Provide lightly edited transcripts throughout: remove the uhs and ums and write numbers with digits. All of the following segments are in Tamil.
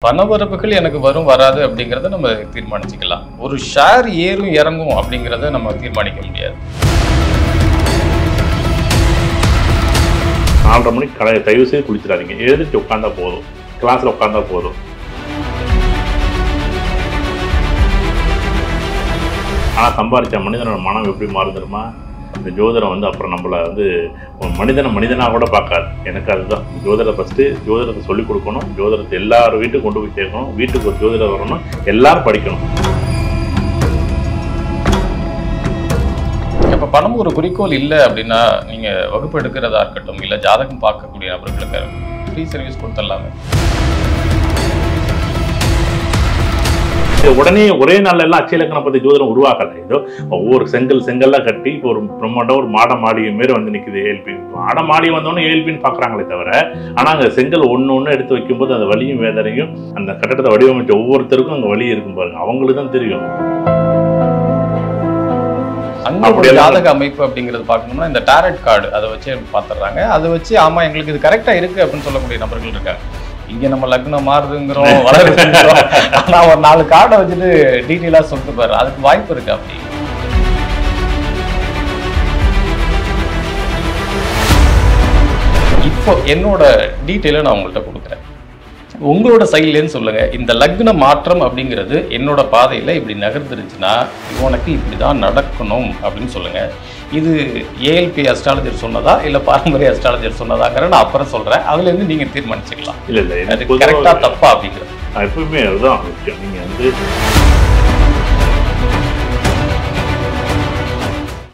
பணவரவுகள் எனக்கு வரும் வராது அப்படிங்கறத நம்ம தீர்மானிச்சுக்கலாம். ஒரு ஷேர் ஏறும் இறங்கும் அப்படிங்கறத நம்ம தீர்மானிக்க முடியாது. 4:30 மணிக்கு கடை தயவு செய்து குளிச்சிடாதீங்க. எழுந்திரிச்சு உட்காந்தா போதும், கிளாஸ்ல உட்காந்தா போதும். ஆனால் சம்பாதிச்ச மனிதனோட மனம் எப்படி மாறுதுமா? இந்த ஜோதிடம் வந்து அப்புறம் நம்மளை வந்து மனிதனாக கூட பார்க்காது. எனக்கு அதுதான் ஜோதிடத்தை ஃபஸ்ட்டு ஜோதிடத்தை சொல்லிக் கொடுக்கணும். ஜோதிடத்தை எல்லாரும் வீட்டுக்கு கொண்டு போய் சேர்க்கணும். வீட்டுக்கு ஒரு ஜோதிடர் வரணும். எல்லாரும் படிக்கணும். இப்போ பணம் ஒரு குறிக்கோள் இல்லை அப்படின்னா நீங்கள் வகுப்பு எடுக்கிறதா இருக்கட்டும், இல்லை ஜாதகம் பார்க்கக்கூடிய நபர்களுக்கு ஃப்ரீ சர்வீஸ் கொடுத்துடலாமே. உடனே ஒரே நாள்ல எல்லாம் அச்சலக்கணம் பத்தி ஜோதிடம் உருவாக்கல. ஏதோ ஒவ்வொரு செங்கல்லாம் கட்டி இப்போ ஒரு பிரம்மாண்டம் ஒரு மாட மாளிகை மாரி வந்து நிற்குது. ஏஎல்பி மாட மாளிகை வந்தோடனே ஏஎல்பின்னு பார்க்குறாங்களே தவிர, ஆனால் அங்கே செங்கல் ஒன்று எடுத்து வைக்கும்போது அந்த வலியும் வேதனையும் அந்த கட்டடத்தை வடிவமைச்ச ஒவ்வொருத்தருக்கும் அங்கே வலி இருக்கும் பாருங்க, அவங்களுக்கு தான் தெரியும். அங்கே ஜாதக அமைப்பு அப்படிங்கிறது பார்க்கணும்னா இந்த டாரட் கார்டு அதை வச்சு பார்த்துடுறாங்க. அதை வச்சு ஆமா எங்களுக்கு இது கரெக்டாக இருக்கு அப்படின்னு சொல்லக்கூடிய நபர்கள் இருக்காங்க. இங்க நம்ம லக்னம் மாறுதுங்கிறோம், வளருதுங்கிறோம், ஆனா ஒரு 4 கார்டை வச்சுட்டு டீட்டெயிலா சொல்லிட்டு பாரு, அதுக்கு வாய்ப்பு இருக்கு. அப்படி இப்போ என்னோட டீட்டெயிலை நான் உங்கள்கிட்ட கொடுக்குறேன். உங்களோட சைட்லேன்னு சொல்லுங்க, இந்த லக்ன மாற்றம் அப்படிங்கிறது என்னோட பாதையில இப்படி நகர்ந்துருச்சுன்னா உனக்கு இப்படிதான் நடக்கணும் அப்படின்னு சொல்லுங்க. இது ஏஎல்பி அஸ்ட்ராலஜர் சொன்னதா இல்லை பாரம்பரிய அஸ்ட்ராலஜர் சொன்னதாங்கிற நான் அப்புறம் சொல்றேன். அதுல இருந்து நீங்க தீர்மானிச்சுக்கலாம். இல்லை அது கரெக்டா தப்பா அப்படிங்கிறது எப்பவுமே அதுதான் முக்கியம். நீங்க வந்து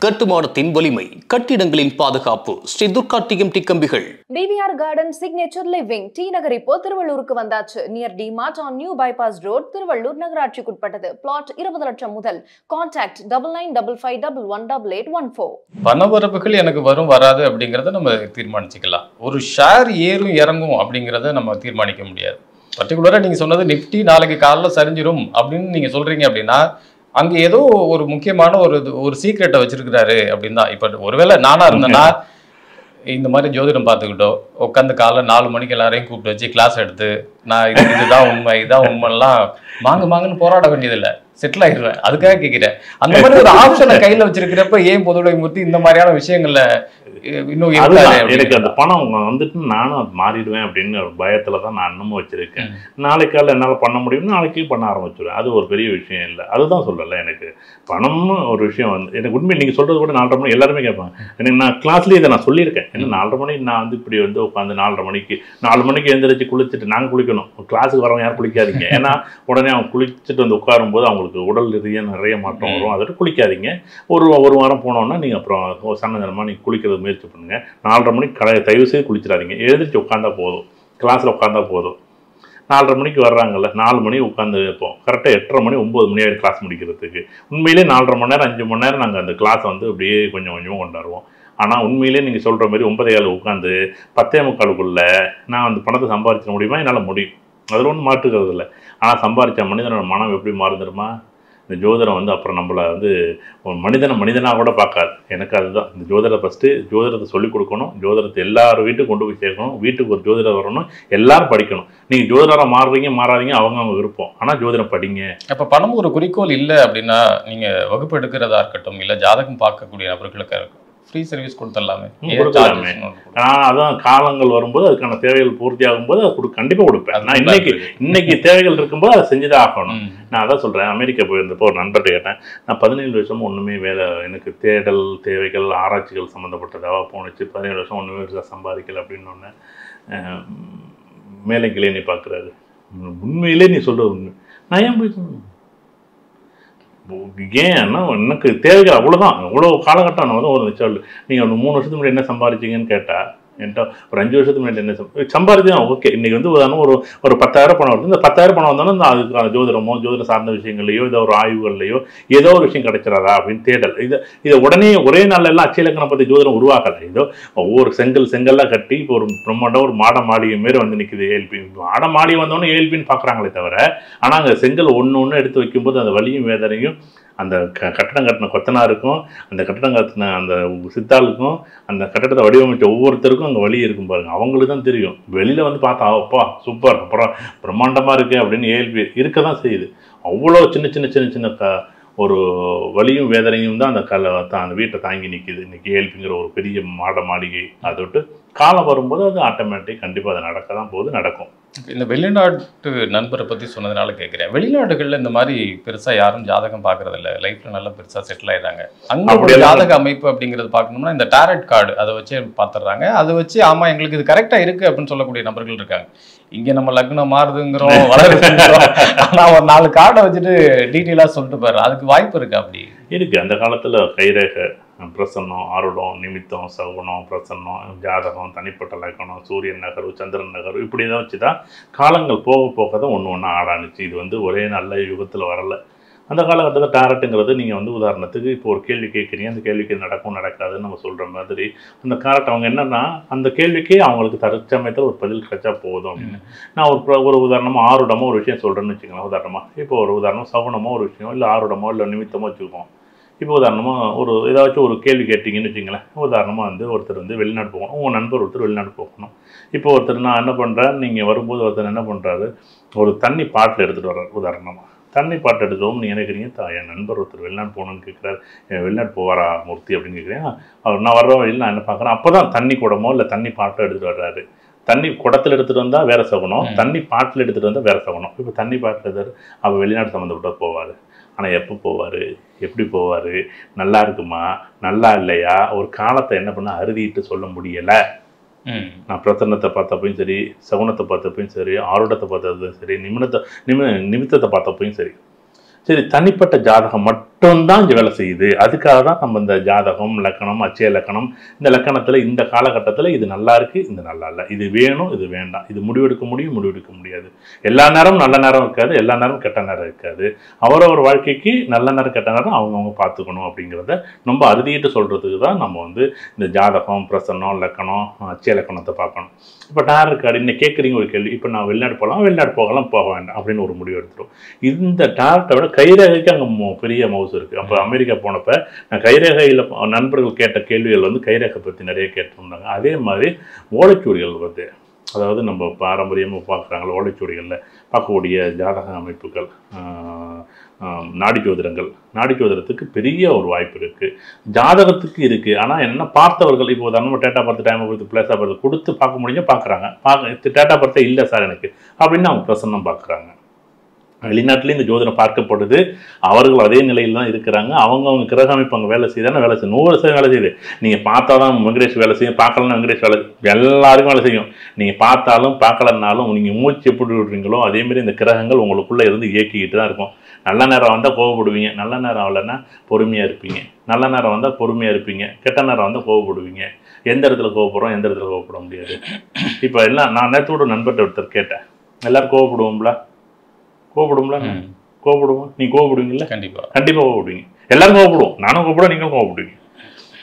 கட்டுமானத்தின் வலிமை, கட்டிடங்களின் பாதுகாப்பு. ஸ்ரீ துர்கா டிஎம்டி கம்பிகள். PVR garden signature living T Nagar இப்போ திருவள்ளூருக்கு வந்தாச்சு. Near D mart on new bypass road, திருவள்ளூர் நகராட்சிக்குட்பட்டது. பிளாட் 20 லட்சம் முதல். கான்டாக்ட் 9955518814. பணவரவுகள் எனக்கு வரும் வராது அப்படிங்கிறத நம்ம தீர்மானிச்சுக்கலாம். ஒரு ஷேர் ஏறும் இறங்கும் அப்படிங்கிறத நம்ம தீர்மானிக்க முடியாது. பர்டிகுலரா நீங்க சொன்னது நிப்டி நாளைக்கு காலைல சரிஞ்சிரும் அப்படின்னு நீங்க சொல்றீங்க அப்படின்னா அங்கே ஏதோ ஒரு முக்கியமான ஒரு சீக்ரெட்டை வச்சிருக்கிறாரு அப்படின்னு தான். இப்போ ஒருவேளை நானா இருந்தேன்னா இந்த மாதிரி ஜோதிடம் பார்த்துக்கிட்டோம் உட்காந்து காலைல 4 மணிக்கு எல்லாரையும் கூப்பிட்டு வச்சு கிளாஸ் எடுத்து நான் இதுதான் உண்மை இதான் உண்மைலாம் மாங்குன்னு போராட வேண்டியதில்லை, செட்டில் ஆகிடுவேன். அதுக்காக கேட்கிறேன். அந்த மாதிரி ஒரு ஆப்ஷனை கையில் வச்சிருக்கிறப்ப ஏன் பொதுவுடை மூர்த்தி இந்த மாதிரியான விஷயங்கள்ல இன்னும் எனக்கு அந்த பணம் வந்துட்டு நானும் அது மாறிடுவேன் அப்படின்னு ஒரு பயத்துல தான் நான் இன்னமும் வச்சிருக்கேன். நாளைக்கு காலையில் என்னால் பண்ண முடியும், நாளைக்கு பண்ண ஆரம்பிச்சிடுவேன். அது ஒரு பெரிய விஷயம் இல்லை. அதுதான் சொல்லலை. எனக்கு பணம்னு ஒரு விஷயம் வந்து எனக்கு உண்மை நீங்கள் சொல்றது கூட 4:30 மணி எல்லாருமே கேட்பாங்க. எனக்கு நான் கிளாஸ்லேயே இதை நான் சொல்லியிருக்கேன். ஏன்னா 4:30 மணிக்கு நான் வந்து இப்படி வந்து உட்காந்து 4 மணிக்கு எழுந்திரிச்சு குளிச்சுட்டு நாங்கள் குளிக்கணும். கிளாஸுக்கு வரவங்க யாரும் குளிக்காதீங்க. ஏன்னா உடனே அவங்க குளிச்சுட்டு வந்து உட்காரும்போது அவங்களுக்கு உடல் ரீதியாக நிறைய மாற்றம் வரும். அதோட குளிக்காதீங்க. ஒரு வாரம் போனோன்னா நீங்கள் அப்புறம் சன்னதனமாக நீங்கள் குளிக்கிறது முயற்சி பண்ணுங்க. 4:30 மணிக்கு தயவு செய்து குளிச்சிடாதீங்க. எழுந்திரிச்சு உட்காந்தா போதும், கிளாஸில் உட்காந்தா போதும். 4:30 மணிக்கு வர்றாங்கல்ல, 4 மணி உட்காந்து வைப்போம். கரெக்டாக 8:30 மணி 9 மணி ஆகிடும் கிளாஸ் முடிக்கிறதுக்கு. உண்மையிலே 4:30 மணி நேரம் 5 மணி நேரம் நாங்கள் அந்த கிளாஸை வந்து அப்படியே கொஞ்சம் கொஞ்சமாக கொண்டாடுவோம். ஆனால் உண்மையிலே நீங்கள் சொல்கிற மாதிரி 9:15 உட்காந்து 10:45 நான் அந்த பணத்தை சம்பாதிச்சிட முடியுமா? என்னால் முடியும். அதில் ஒன்றும் மாற்றுக்கிறது இல்லை. ஆனால் சம்பாதிச்ச மனிதனோட மனம் எப்படி மாறுதுமா? இந்த ஜோதிடம் வந்து அப்புறம் நம்மளை வந்து மனிதனாக கூட பார்க்காது. எனக்கு அதுதான் இந்த ஜோதிடத்தை ஃபஸ்ட்டு ஜோதிடத்தை சொல்லிக் கொடுக்கணும். ஜோதிடத்தை எல்லாரும் வீட்டுக்கு கொண்டு போய் சேர்க்கணும். வீட்டுக்கு ஒரு ஜோதிடர் வரணும். எல்லாரும் படிக்கணும். நீங்கள் ஜோதிடராக மாறாதீங்க அவங்க விருப்பம். ஆனால் ஜோதிடம் படிங்க. அப்போ பணம் ஒரு குறிக்கோள் இல்லை அப்படின்னா நீங்கள் வகுப்பு எடுக்கிறதா இருக்கட்டும், இல்லை ஜாதகம் பார்க்கக்கூடிய நபர்களுக்கு ஃப்ரீ சர்வீஸ் கொடுத்துடலாமே. அதான் காலங்கள் வரும்போது அதுக்கான தேவைகள் பூர்த்தி ஆகும்போது அது கண்டிப்பாக கொடுப்பேன். நான் இன்னைக்கு தேவைகள் இருக்கும்போது அதை செஞ்சுதான் ஆகணும். நான் அதான் சொல்கிறேன். அமெரிக்கா போயிருந்தப்போ ஒரு நண்பர்கிட்ட கேட்டேன். நான் 17 வருஷமும் ஒன்றுமே வேலை, எனக்கு தேடல் தேவைகள் ஆராய்ச்சிகள் சம்மந்தப்பட்டதாக போணுச்சு. 17 வருஷம் ஒன்றுமே சம்பாதிக்கலை அப்படின்னு மேலே கிளே நீ பார்க்குறாரு. உண்மையிலே நீ சொல்கிறது உண்மை. நான் ஏன் போய் சொல்லுவேன்? ஏன்னா எனக்கு தேவைகள் அவ்வளோதான். அவ்வளோ காலகட்டம் நான் வந்து ஒரு நிச்சயம். நீங்கள் ஒரு 3 வருஷத்துக்கு முன்னாடி என்ன சம்பாதிச்சிங்கன்னு கேட்டால் என்கிட்ட ஒரு 5 வருஷத்துக்கு முன்னாடி என்ன சம்பாதிதான் ஓகே. இன்றைக்கி வந்து ஒரு 10,000 பணம் வருது. இந்த 10,000 பணம் வந்தாலும் அதுக்கு ஜோதிடமோ ஜோதிட சார்ந்த விஷயங்கள்லையோ ஏதோ ஒரு ஆய்வுகள்லையோ ஏதோ ஒரு விஷயம் கிடைச்சிடாதா அப்படின்னு தேடல். இதை உடனே ஒரே நாள்ல எல்லாம் அச்சலக்கணம் பற்றி ஜோதிடம் உருவாக்கலை. ஏதோ ஒவ்வொரு செங்கல்லாம் கட்டி இப்போ ஒரு பிரம்மாண்டம் ஒரு மாட மாளிகை மாரி வந்து நிற்குது. ஏஎல்பி மாட மாளிகை வந்தோடனே ஏஎல்பின்னு பார்க்குறாங்களே தவிர, ஆனால் அங்கே செங்கல் ஒன்று எடுத்து வைக்கும்போது அந்த வலியும் வேதனையும் அந்த கட்டடம் கட்டின கொத்தனாருக்கும் அந்த கட்டடம் கட்டின அந்த சித்தாளுக்கும் அந்த கட்டடத்தை வடிவமைச்ச ஒவ்வொருத்தருக்கும் அங்கே வழி இருக்கும் பாருங்க. அவங்களுக்கு தான் தெரியும். வெளியில் வந்து பார்த்தா அப்பா சூப்பர் அப்புறம் பிரம்மாண்டமாக இருக்குது அப்படின்னு ஏஎல்பி இருக்க தான் செய்யுது. அவ்வளோ சின்ன சின்ன சின்ன சின்ன ஒரு வலியும் வேதனையும் தான் அந்த வீட்டை தாங்கி நிற்கிது. இன்றைக்கி ஏஎல்பிங்கிற ஒரு பெரிய மாளிகை. அதை விட்டு காலம் வரும்போது அது ஆட்டோமேட்டிக் கண்டிப்பாக அது நடக்க தான் போகுது, நடக்கும். இந்த வெளிநாட்டு நண்பரை பற்றி சொன்னதுனால கேட்குறேன். வெளிநாடுகளில் இந்த மாதிரி பெருசாக யாரும் ஜாதகம் பார்க்கறது இல்லை, லைஃப்பில் நல்லா பெருசாக செட்டில் ஆயிடுறாங்க. அங்கே ஒரு ஜாதக அமைப்பு அப்படிங்கிறது பார்க்கணும்னா இந்த டாரட் கார்டு அதை வச்சு பார்த்துடுறாங்க. அதை வச்சு ஆமாம் எங்களுக்கு இது கரெக்டாக இருக்குது அப்படின்னு சொல்லக்கூடிய நபர்கள் இருக்காங்க. இங்கே நம்ம லக்னம் மாறுதுங்கிறோம், வளருதுங்கிறோம், ஆனால் ஒரு 4 கார்டை வச்சுட்டு டீட்டெயிலாக சொல்லிட்டு போயிடுறேன். அதுக்கு வாய்ப்பு இருக்கா? அப்படி இருக்குது. அந்த காலத்தில் கைரேகை, பிரசன்னம், ஆருடம், நிமித்தம், சகுனம், பிரசன்னம், ஜாதகம், தனிப்பட்ட லக்கணம், சூரியன் நகர்வு, சந்திரன் நகர்வு, இப்படி தான் வச்சு தான் காலங்கள் போக போக தான் ஒன்று ஒன்றா ஆடானுச்சு. இது வந்து ஒரே நல்ல யுகத்தில் வரல. அந்த காலகட்டத்தில் டாரட்டுங்கிறது நீங்கள் வந்து உதாரணத்துக்கு இப்போ ஒரு கேள்வி கேட்குறீங்க, அந்த கேள்விக்கு நடக்கும் நடக்காதுன்னு நம்ம சொல்கிற மாதிரி அந்த காரட் அவங்க என்னென்னா அந்த கேள்விக்கே அவங்களுக்கு தற்சமயத்தில் ஒரு பதில் கிடைச்சா போதும் அப்படின்னு. நான் ஒரு உதாரணமாக ஆருடமோ ஒரு விஷயம் சொல்கிறேன்னு வச்சுக்கலாம். உதாரணமாக இப்போ ஒரு உதாரணம் சகுனமோ ஒரு விஷயம், இல்லை ஆருடமோ இல்லை நிமித்தமோ வச்சுக்குவோம். இப்போ உதாரணமாக ஏதாச்சும் ஒரு கேள்வி கேட்டிங்கன்னு வச்சுங்களேன். உதாரணமாக வந்து ஒருத்தர் வந்து வெளிநாடு போகணும், உங்கள் நண்பர் ஒருத்தர் வெளிநாடு போகணும். இப்போ ஒருத்தர் நான் என்ன பண்ணுறேன், நீங்கள் வரும்போது ஒருத்தர் என்ன பண்ணுறாரு, ஒரு தண்ணி பாட்டில் எடுத்துகிட்டு வர்றாரு. உதாரணமாக தண்ணி பாட்டு எடுத்துவோம். நீங்கள் நினைக்கிறீங்க என் நண்பர் ஒருத்தர் வெளிநாடு போகணுன்னு கேட்குறாரு, வெளிநாடு போவாரா மூர்த்தி அப்படின்னு கேட்குறேன். அவர் நான் வர்ற வழியில் நான் என்ன பார்க்குறேன், அப்போ தான் தண்ணி குடமோ இல்லை தண்ணி பாட்டோ எடுத்துகிட்டு வர்றாரு. தண்ணி குடத்தில் எடுத்துகிட்டு வந்தால் வேறு சகுனம், தண்ணி பாட்டில் எடுத்துகிட்டு வந்தால் வேறு சகுனம். இப்போ தண்ணி பாட்டில் எடுத்தார், அவர் வெளிநாடு சம்மந்தப்பட்ட போவார். ஆனால் எப்போ போவார், எப்படி போவார், நல்லா இருக்குமா நல்லா இல்லையா, ஒரு காலத்தை என்ன பண்ண அறுதிட்டு சொல்ல முடியலை. நான் பிரசன்னத்தை பார்த்தப்பையும் சரி, சகுனத்தை பார்த்தப்பையும் சரி, ஆருடத்தை பார்த்ததும் சரி, நிமித்தத்தை பார்த்தப்பையும் சரி, தனிப்பட்ட ஜாதகம் மட்டும்தான் இங்கே வேலை செய்யுது. அதுக்காக தான் நம்ம இந்த ஜாதகம், லக்கணம், அச்சய லக்கணம், இந்த லக்கணத்தில் இந்த காலகட்டத்தில் இது நல்லா இருக்குது, இது நல்லா இல்லை, இது வேணும், இது வேண்டாம், இது முடிவெடுக்க முடியும், முடிவெடுக்க முடியாது. எல்லா நேரம் நல்ல நேரம் இருக்காது, எல்லா நேரம் கெட்ட நேரம் இருக்காது. அவரவர் வாழ்க்கைக்கு நல்ல நேரம் கெட்ட நேரம் அவங்கவுங்க பார்த்துக்கணும். அப்படிங்கிறத ரொம்ப அறுதிட்டு சொல்கிறதுக்கு தான் நம்ம வந்து இந்த ஜாதகம், பிரசன்னம், லக்கணம், அச்சய லக்கணத்தை பார்க்கணும். இப்போ டாரட் கார்டு இன்னைக்கு கேட்குறீங்க ஒரு கேள்வி, இப்போ நான் வெளிநாடு போகலாம், வெளிநாடு போகலாம், போக வேண்டாம் அப்படின்னு ஒரு முடிவு எடுத்துரும். இந்த டாரட்டை விட கைரேகைக்கு அங்கே பெரிய மவுஸ் இருக்குது. அப்போ அமெரிக்கா போனப்போ நான் கைரேகையில் நண்பர்கள் கேட்ட கேள்விகள் வந்து கைரேகை பற்றி நிறைய கேட்டிருந்தாங்க. அதே மாதிரி ஓலைச்சுவடிகள் பற்றி, அதாவது நம்ம பாரம்பரியமாக பார்க்குறாங்களோ ஓலைச்சுவடிகளில் பார்க்கக்கூடிய ஜாதக அமைப்புகள், நாடி ஜோதிடங்கள், நாடி ஜோதிடத்துக்கு பெரிய ஒரு வாய்ப்பு இருக்குது, ஜாதகத்துக்கு இருக்குது. ஆனால் என்ன பார்த்தவர்கள் இப்போ நம்ம டேட்டா பார்த்து டைமை கொடுத்து பிளேஸாக பார்த்து கொடுத்து பார்க்க முடிஞ்சு பார்க்குறாங்க. டேட்டா பார்த்தே இல்லை சார் எனக்கு அப்படின்னு அவங்க பிரசன்னம் பார்க்குறாங்க. வெளிநாட்டில் இந்த ஜோதிடம் பார்க்கப்படுது, அவர்கள் அதே நிலையில் தான் இருக்கிறாங்க. அவங்க கிரக அமைப்பு அங்கே வேலை செய்தானே வேலை செய்யும், 100% வேலை செய்யுது. நீங்கள் பார்த்தா தான் வெங்கடேஷ் வேலை செய்யும், பார்க்கலன்னா வெங்கடேஷ் வேலை எல்லாருக்கும் வேலை செய்யும். நீங்கள் பார்த்தாலும் பார்க்கலன்னாலும் நீங்கள் மூச்சு எப்படி விடுறீங்களோ அதேமாரி இந்த கிரகங்கள் உங்களுக்குள்ளே இருந்து இயக்கிக்கிட்டு தான் இருக்கும். நல்ல நேரம் வந்தால் கோவப்படுவீங்க, நல்ல நேரம் வரலன்னா பொறுமையாக இருப்பீங்க, நல்ல நேரம் வந்தால் பொறுமையாக இருப்பீங்க, கெட்ட நேரம் வந்தால் கோவப்படுவீங்க. எந்த இடத்துல கோவப்படுறோம், எந்த இடத்துல கோவப்பட முடியாது. இப்போ எல்லாம் நான் நேரத்தோட நண்பர்கிட்ட ஒருத்தர் கேட்டேன், எல்லோரும் கோவப்படுவோம்ல, கோவப்படும்ல, கோவப்படுவோம், நீ கோவப்படுவீங்களா? கண்டிப்பாக கோவப்படுவீங்க, எல்லாரும் கோவப்படுவோம், நானும் கோவப்படுவேன், நீங்களும் கோவப்படுவீங்க.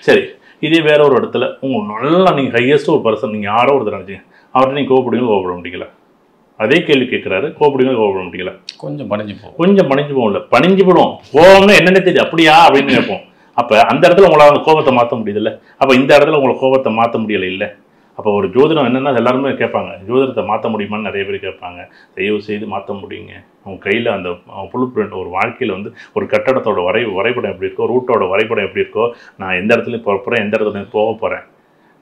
சரி, இதே வேற ஒரு இடத்துல நல்லா நீங்கள் ஹையஸ்ட் ஒரு பர்சன், நீங்கள் யாரோ ஒருத்தர் நினச்சிங்க, அவர்கிட்ட நீங்கள் கோவப்படுவீங்க, கோவப்பட முடியல. அதே கேள்வி கேட்குறாரு, கோவப்படுவீங்க, கோவப்பட முடியல. கொஞ்சம் பணிஞ்சு போகல, பணிஞ்சு போடும். கோவம்னா என்னென்ன தெரியுது, அப்படியா அப்படின்னு கேட்போம். அப்போ அந்த இடத்துல உங்களால் அந்த கோபத்தை மாற்ற முடியுதுல்ல, அப்போ இந்த இடத்துல உங்களை கோபத்தை மாற்ற முடியலை இல்லை. அப்போ ஒரு ஜோதிடம் என்னென்னா எல்லாருமே கேட்பாங்க, ஜோதிடத்தை மாற்ற முடியுமான்னு நிறைய பேர் கேட்பாங்க. தயவு செய்து மாற்ற முடியுங்க. அவங்க கையில் அந்த புல் பிரிண்ட், ஒரு வாழ்க்கையில் வந்து ஒரு கட்டடத்தோட வரைபடம் எப்படி இருக்கோ, ரூட்டோட வரைபடம் எப்படி இருக்கோ, நான் எந்த இடத்துலையும் போகிறேன், எந்த இடத்துலையும் போக போகிறேன்.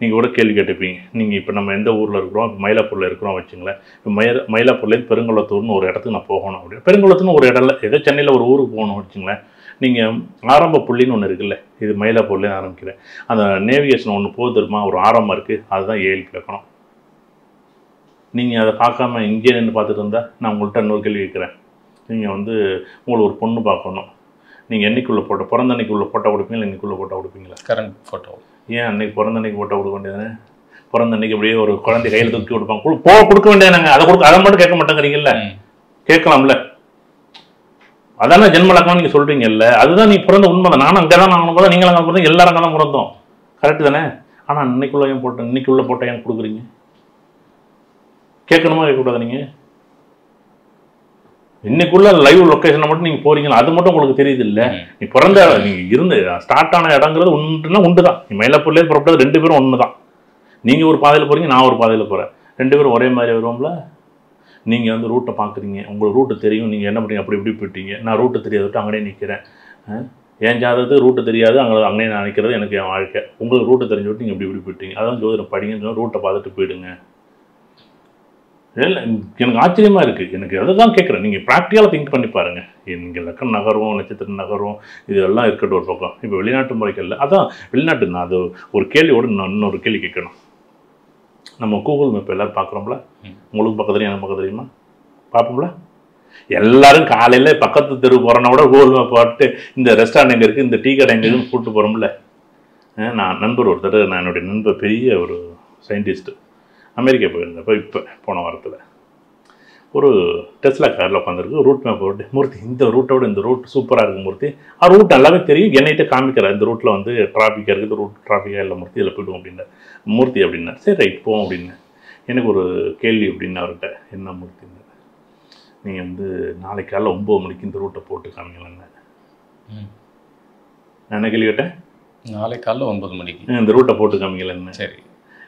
நீங்கள் கூட கேள்வி கேட்டுப்பீங்க, நீங்கள் இப்போ நம்ம எந்த ஊரில் இருக்கிறோம், இப்போ மயிலாப்பூரில் இருக்கிறோம் வச்சுங்களேன். இப்போ மயிலாப்பூர்லேருந்து பெருங்குளத்தூர்னு ஒரு இடத்துக்கு நான் போகணும் அப்படின்னு, பெருங்குளத்துன்னு ஒரு இடம், ஏதோ சென்னையில் ஒரு ஊருக்கு போகணும் வச்சுங்களேன். நீங்கள் ஆரம்ப புள்ளின்னு ஒன்று இருக்குல்ல, இது மயிலாப்பூர்லேருந்து ஆரம்பிக்கிறேன், அந்த நேவிகேஷன் ஒன்று போகுது தெரியுமா, ஒரு ஆரம்பம் இருக்குது, அதுதான் ஏஎல்பி லக்கணம். நீங்கள் அதை பார்க்காம இங்கே நின்று பார்த்துட்டு இருந்தால் நான் உங்கள்கிட்ட இன்னொரு கேள்வி கேட்குறேன். நீங்கள் வந்து உங்களுக்கு ஒரு பொண்ணு பார்க்கணும், நீங்கள் என்னைக்குள்ளே பிறந்த அன்னைக்குள்ளே ஃபோட்டோ கொடுப்பீங்களா, இன்னைக்குள்ளே ஃபோட்டோ கொடுப்பீங்களா? Current photo. ஏன் அன்னைக்கு பிறந்த அன்னைக்கு ஃபோட்டோ கொடுக்க வேண்டியதானே? பிறந்த அன்னைக்கு அப்படியே ஒரு குழந்தை கையில் தூக்கி கொடுப்பாங்க, கொடுக்க வேண்டியதானங்க. அதை மட்டும் கேட்க மாட்டேங்கிறீங்கல்ல, கேட்கலாம்ல. அதானே ஜென்ம லக்னம் நீங்கள் சொல்கிறீங்கல்ல, அதுதான் நீ பிறந்த உண்மை தான். நானும் அங்கே தான் நான் போதும், நீங்களும் அங்கே பிறந்தோம், எல்லாரும் அங்கே தான் பிறந்தோம், கரெக்டு தானே? ஆனால் இன்னைக்குள்ள ஏன் போட்டேன், இன்னைக்கு உள்ள போட்டோ ஏன் கொடுக்குறீங்க? கேட்கணுமா கேட்கக்கூடாது? நீங்கள் இன்னைக்குள்ள லைவ் லொக்கேஷனை மட்டும் நீங்கள் போறீங்களா, அது மட்டும் உங்களுக்கு தெரியுது இல்லை. நீ பிறந்த நீங்கள் இருந்து ஸ்டார்ட் ஆன இடங்கிறது ஒன்றுனா ஒன்று தான். நீ மயிலாப்பூர்லேயே புறப்பட்டது 2 பேரும் ஒன்று தான். நீங்கள் ஒரு பாதையில் போகிறீங்க, நான் ஒரு பாதையில் போகிறேன், 2 பேரும் ஒரே மாதிரி வருவோம்ல. நீங்கள் வந்து ரூட்டை பார்க்குறீங்க, உங்களுக்கு ரூட்டு தெரியும், நீங்கள் என்ன பண்ணுறீங்க, அப்படி இப்படி போயிட்டீங்க. நான் ரூட்டு தெரியாத விட்டு அங்கேயே நிற்கிறேன். ஏன் ஜாதகத்து ரூட்டு தெரியாது, அங்கேயே நான் நிற்கிறது எனக்கு என் வாழ்க்கை. உங்களுக்கு ரூட்டு தெரிஞ்சு விட்டு நீங்கள் இப்படி இப்படி போயிட்டீங்க. அதான் ஜோதிடம் படிங்க, ரூட்டை பார்த்துட்டு போயிடுங்க. இல்லை, எனக்கு ஆச்சரியமாக இருக்குது. எனக்கு அதை தான் கேட்குறேன். நீங்கள் ப்ராக்டிக்கலாக திங்க் பண்ணி பாருங்கள். நீங்கள் லக்கணம் நகரும், நட்சத்திரம் நகரும், இதெல்லாம் இருக்கட்டும் ஒரு பக்கம். இப்போ வெளிநாட்டு முறைகளில் அதான் வெளிநாட்டு. நான் அது ஒரு கேள்வியோடு நான் இன்னொரு கேள்வி கேட்கணும். நம்ம கூகுள் மேப் எல்லோரும் பார்க்குறோம்ல, உங்களுக்கு பக்கத்துலையும் எனக்கு பக்கம் தெரியுமா பார்ப்போம்ல. எல்லோரும் காலையில் பக்கத்து தெரு போகிறோன்னா கூட கூகுள் மேப் பார்த்து இந்த ரெஸ்டாரண்ட் எங்கே இருக்குது, இந்த டீ கடை எங்கே இருக்குன்னு கூப்பிட்டு போகிறோம்ல. நான் நண்பர் ஒருத்தர், நான் என்னுடைய நண்பர் பெரிய ஒரு சயின்டிஸ்ட்டு, அமெரிக்கா போயிருந்தப்போ இப்போ போன வாரத்தில் ஒரு டெஸ்லா காரில் உட்காந்துருக்கு. ரூட் மேப் போட்டு, மூர்த்தி இந்த ரூட்டோட இந்த ரூட் சூப்பராக இருக்குது மூர்த்தி, ரூட் நல்லாவே தெரியும், என்னைகிட்ட காமிக்கிறார், இந்த ரூட்டில் வந்து டிராஃபிக்காக இருக்குது, ரூட் டிராஃபிக்காக இல்லை மூர்த்தி, இதில் போய்டுவோம் அப்படின்னார். மூர்த்தி அப்படின்னார். சரி ரைட் போவோம் அப்படின்னு. எனக்கு ஒரு கேள்வி அப்படின்னு அவர்கிட்ட, என்ன மூர்த்தின்னு, நீங்கள் வந்து நாளைக்கு காலையில் 9 மணிக்கு இந்த ரூட்டை போட்டு காமிக்கலாங்க. நான் என்ன கேள்வி கேட்டேன்? நாளைக்கு காலையில் 9 மணிக்கு இந்த ரூட்டை போட்டு காமிக்கலன்னு. சரி,